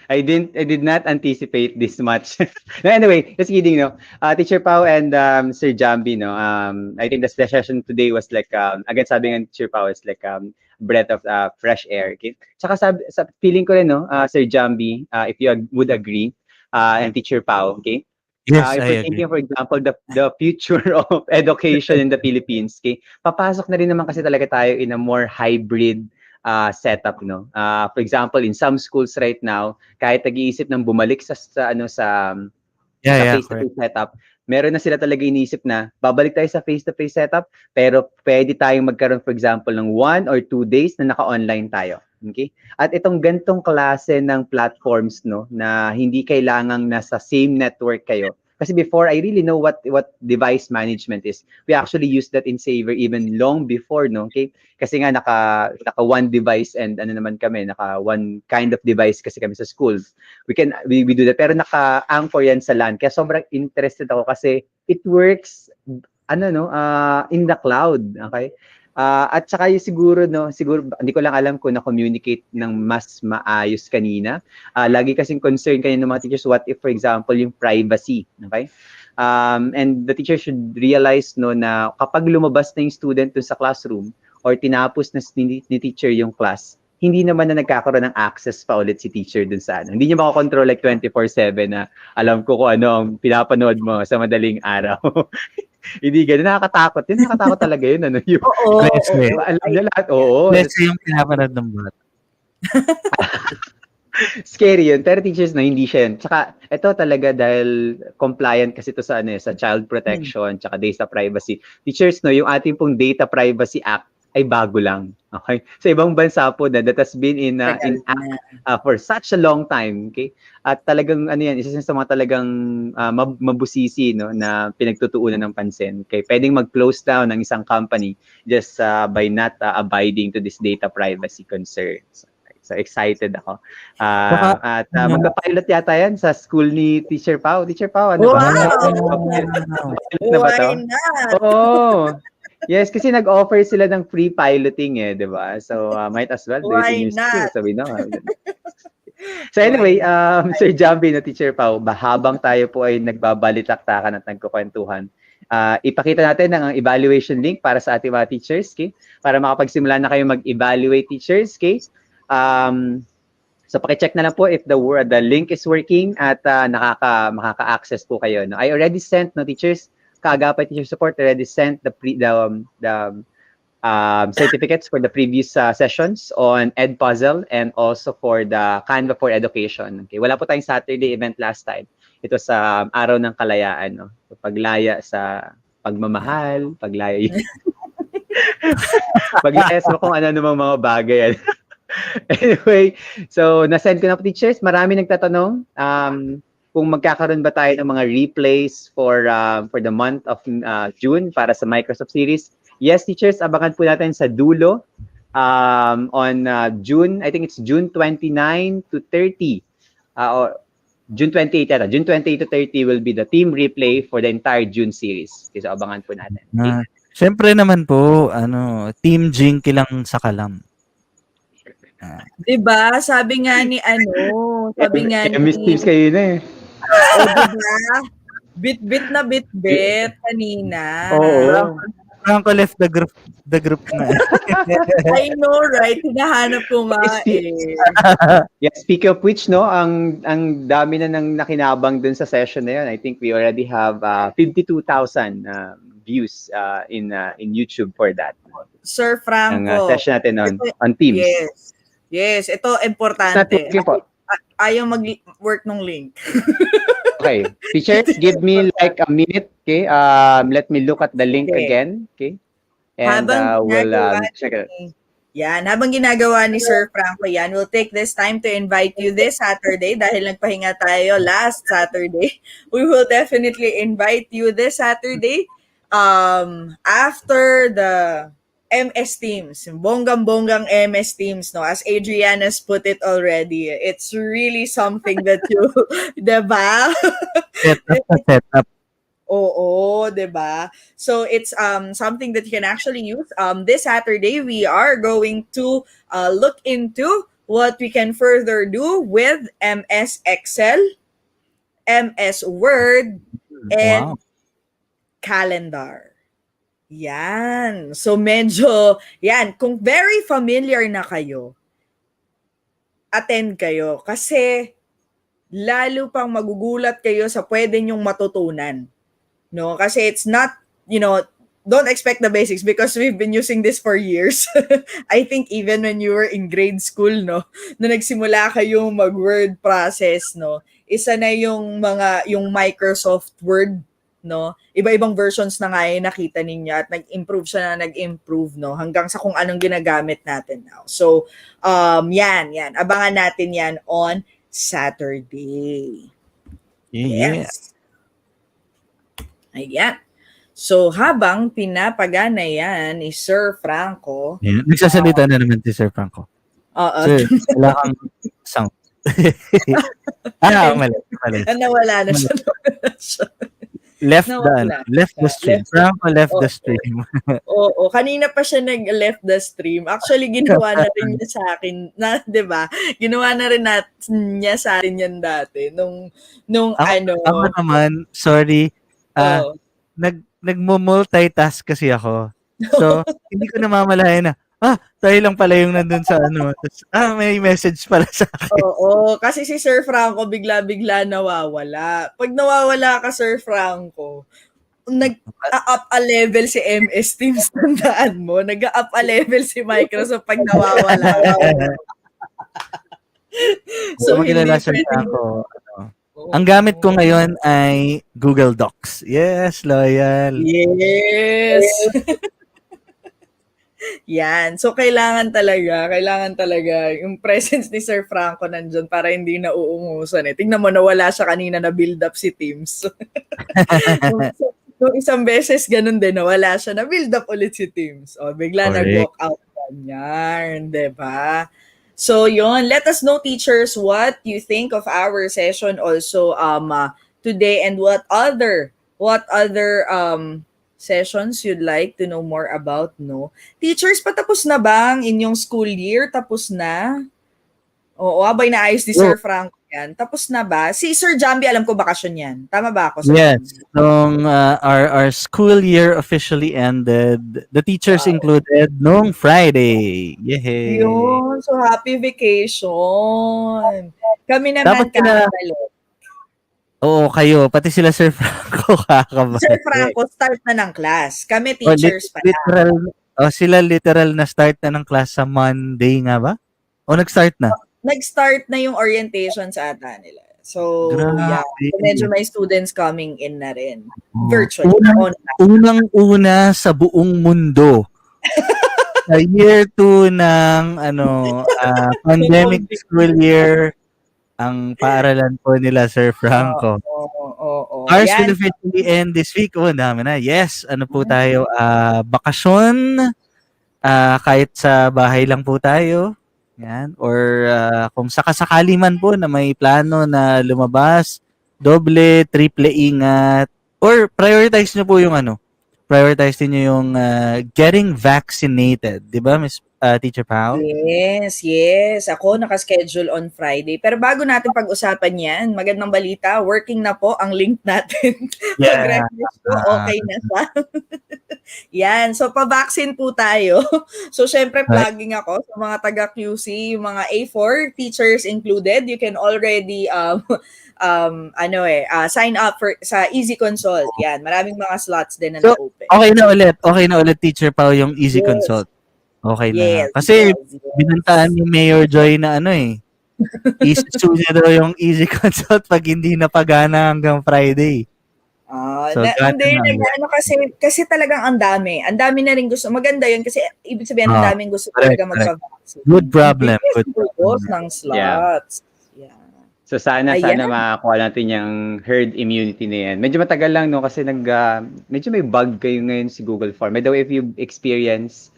I did not anticipate this much. No, anyway, just kidding 'no. Teacher Pao and, Sir Jambi 'no, I think the session today was like, again sabi nga ni Teacher Pao is like, breath of, fresh air, okay? Tsaka sa feeling ko rin 'no, Sir Jambi, if you would agree, and Teacher Pao, okay? Yes, If I we're agree. thinking, for example, the future of education in the Philippines, okay, papasok na rin naman kasi talaga tayo in a more hybrid setup, no? For example, in some schools right now, kahit nag-iisip ng bumalik Yeah, sa yeah, correct. face-to-face setup, meron na sila talaga iniisip na babalik tayo sa face-to-face setup, pero pwede tayong magkaroon, for example, ng 1 or 2 days na naka-online tayo. Okay? At itong gantong klase ng platforms no na hindi kailangang nasa same network kayo. Kasi before I really know what device management is. We actually used that in Saver even long before, no? Okay? Kasi nga naka one device and ano naman kami, naka one kind of device kasi kami sa school. We do that pero naka-anchor yan sa LAN. Kaya sobrang interested ako kasi it works in the cloud, okay? At saka yung siguro hindi ko lang alam kung na-communicate ng mas maayos kanina. Lagi kasing concern kanina ng mga teachers, what if for example yung privacy, okay? And the teacher should realize no na kapag lumabas na yung student dun sa classroom or tinapos na ni teacher yung class, hindi naman na nagkakaroon ng access pa ulit si teacher dun sa ano. Hindi niya makakontrol like 24/7 na alam ko kung ano ang pinapanood mo sa madaling araw. Hindi ganun, nakakatakot. Yun, nakakatakot talaga yun. Ano, yung, Oo, Klase. oo. alam niya lahat, oo. Klase yung pinapanood ng bata. Scary yun. Pero teachers na hindi siya yun. Tsaka, ito talaga dahil compliant kasi ito sa, sa child protection, tsaka data privacy. Teachers, no, yung ating pong Data Privacy Act ay bago lang. Okay? Sa ibang bansa po that has been in act for such a long time. Okay? At talagang, isa sa mga talagang mabusisi, no, na pinagtutuunan ng pansin. Okay? Pwedeng mag-close down ng isang company just by not abiding to this data privacy concerns. So excited ako. At magka-pilot yata yan sa school ni Teacher Pao. Teacher Pao, ano ba? Wow! Pilot na ba to? Why not? Oo. Yes, kasi nag-offer sila ng free piloting di ba? So might as well do it Why in your school. not? So we know. So anyway, Sir Jambi na Teacher Pao, habang tayo po ay nagbabalitaktakan at nagkukwentuhan, ipakita natin ang evaluation link para sa ating mga teachers, okay? Para makapagsimula na kayo mag-evaluate teachers, okay? So paki-check na lang po if the link is working at makaka-access po kayo. No? I already sent teachers, kaagapay teacher support already sent the certificates for the previous sessions on Edpuzzle and also for the Canva for Education. Okay, wala po tayong Saturday event last time. Ito sa araw ng kalayaan, no? So, paglaya sa pagmamahal, paglaya paglaya sa kung ano namang mga bagay. Anyway, so na-send ko na po teachers. Marami nagtatanong kung magkakaroon ba tayo ng mga replays for the month of June para sa Microsoft Series. Yes, teachers, abangan po natin sa dulo on June, I think it's June 29 to 30. Or June 28 yata. June 28 to 30 will be the team replay for the entire June series. Okay, so abangan po natin. Okay? Siyempre naman po, Team Jinky lang sa kalam. Diba? Sabi nga ni Miss Teams kayo na o diba? Bit-bit na bit-bit kanina. Oo. Franco left the group na. I know, right? Hinahanap ko nga Yeah, speak of which, no, ang dami na nang nakinabang dun sa session na yun. I think we already have 52,000 views in YouTube for that. Sir Franco. Ang session natin on Teams. Yes, ito importante. Ayaw mag-work ng link. Okay. Teachers, give me like a minute, okay? Let me look at the link again, okay? And we'll check it. Yan, habang ginagawa ni Sir Franco yan, we'll take this time to invite you this Saturday dahil nagpahinga tayo last Saturday. We will definitely invite you this Saturday after the MS Teams, bonggang-bonggang MS Teams, no? As Adrian has put it already, it's really something that you, diba? Setup na setup. Oo, 'di ba? So it's something that you can actually use. This Saturday we are going to look into what we can further do with MS Excel, MS Word, and Wow. calendar. Yan. So medyo, yan, kung very familiar na kayo, attend kayo kasi lalo pang magugulat kayo sa pwede nyong matutunan. No, kasi it's not, don't expect the basics because we've been using this for years. I think even when you were in grade school, no, na nagsimula kayong mag-word process, no, isa na yung Microsoft Word, no, iba-ibang versions na nga yung nakita ninyo at nag-improve siya na nag-improve, no, hanggang sa kung anong ginagamit natin now. So, yan, abangan natin yan on Saturday. Yeah. Yes. Ayan. So, habang pinapagana yan ni Sir Franco. Yeah. Nagsasalita na naman si Sir Franco. Oo. Sir, wala kang sound. Mali. Nawala na siya. Left Nawala the stream. Franco left the Oo. stream. Oo. Kanina pa siya nag-left the stream. Actually, ginawa na rin niya sa akin. 'Di ba? Ginawa na rin niya sa akin yan dati. Nung Ako naman, sorry. Nagmo-multitask kasi ako. So, hindi ko namamalayan na, tayo lang pala yung nandun sa Tapos, may message pala sa akin. Oo, kasi si Sir Franco bigla-bigla nawawala. Pag nawawala ka, Sir Franco, nag-up a level si MS Teams, tandaan mo. Nag-up a level si Microsoft pag nawawala. So, magkilala Sir Franco. Ang gamit ko ngayon ay Google Docs. Yes, loyal. Yes. Yan. So, kailangan talaga yung presence ni Sir Franco nandyan para hindi na uungusan eh. Tingnan mo, nawala siya kanina na build up si Teams. Nung isang beses, ganun din, nawala siya na build up ulit si Teams. O, bigla nag-walk out yan, diba? So, yon. Let us know, teachers, what you think of our session also today and what other sessions you'd like to know more about, no? Teachers, patapos na bang inyong school year? Tapos na? Oo, abay naayos ni Sir Franco yan. Tapos na ba? Si Sir Jambi, alam ko bakasyon yan. Tama ba ako, Sir Yes. Nung our school year officially ended, the teachers included nung Friday. Yay! Yun. So, happy vacation. Kami naman kakabalik. Oo, kayo. Pati sila Sir Franco kakabalik. Sir Franco, start na ng class. Kami teachers pa sila literal na start na ng class sa Monday nga ba? O nag-start na? Nag-start na yung orientation sa ata nila. So, yeah. So, medyo may students coming in na rin. Virtually. Unang-una sa buong mundo. Sa year 2 ng pandemic school year, ang paaralan po nila, Sir Franco. Ours will officially end this week. Dami na. Yes, po tayo? Bakasyon. Kahit sa bahay lang po tayo. Yan. Or kung sakasakali man po na may plano na lumabas, doble, triple ingat. Or prioritize nyo po yung prioritize niyo yung getting vaccinated. Di ba, Miss Teacher Pao? Yes. Ako naka-schedule on Friday. Pero bago natin pag-usapan yan, magandang balita, working na po ang link natin. Yeah. Okay na siya. Yan. So, pa-vaccine po tayo. So, syempre, plugging ako sa mga taga-QC, yung mga A4 teachers included. You can already sign up for sa Easy Consult. Yan. Maraming mga slots din na na-open. Okay na ulit, Teacher Pao, yung Easy Consult. Okay na. Kasi binantaan ni Mayor Joy na isusu niya daw yung Easy Consult pag hindi napagana hanggang Friday. Kasi talagang ang dami. Ang dami na rin gusto. Maganda yun kasi ibig sabihin ang daming gusto talaga magpa-vaccine. Good problem. Ng slots. Yeah. So sana makakuha natin yung herd immunity na yan. Medyo matagal lang kasi medyo may bug kayo ngayon si Google Form. By the way, if you experience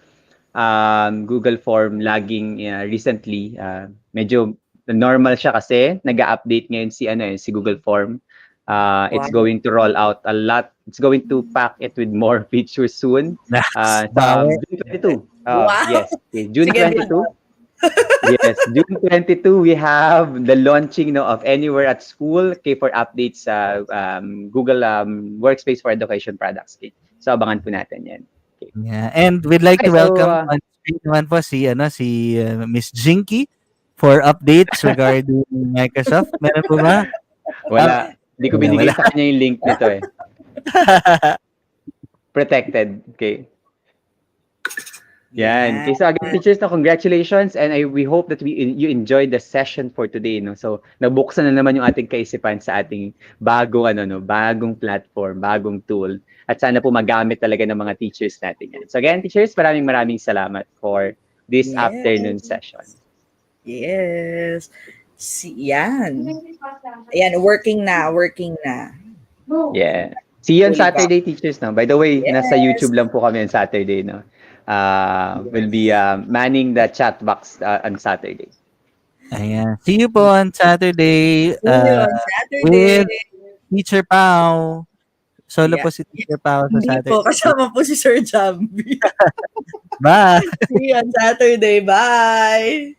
Google Form laging recently, medyo normal siya kasi nag-update ngayon si Google Form. It's Wow. going to roll out a lot. It's going to pack it with more features soon. Bawi. June 22. Wow. Yes, okay, June Sige, 22. Yes, June 22, we have the launching of Anywhere at School, okay, for updates sa Google Workspace for Education products. Okay. So abangan po natin 'yan. Okay. Yeah. And we'd like Okay, to so welcome on screen naman po si Miss Jinky for updates regarding Microsoft. Meron po ba? wala, hindi ko binigay Wala. sa kanya yung link nito eh. Protected. Okay. Yan. Okay, so again, teachers, congratulations, and we hope that you enjoyed the session for today. No? So, nabuksan na naman yung ating kaisipan sa ating bagong platform, bagong tool. At sana po magamit talaga ng mga teachers natin yan. So again, teachers, maraming salamat for this afternoon session. Yes. Yan. Ayan, working na. Yeah. See you on Fully Saturday, teachers. No? By the way, nasa Yes. YouTube lang po kami on Saturday. No? We'll be manning the chat box on Saturday. Ayan. See you po on Saturday. See you on Saturday. With Teacher Pao. Solo Yeah. po si Teacher Pao sa Hindi Saturday. po, kasama po si Sir Jambi. Bye! See you on Saturday. Bye!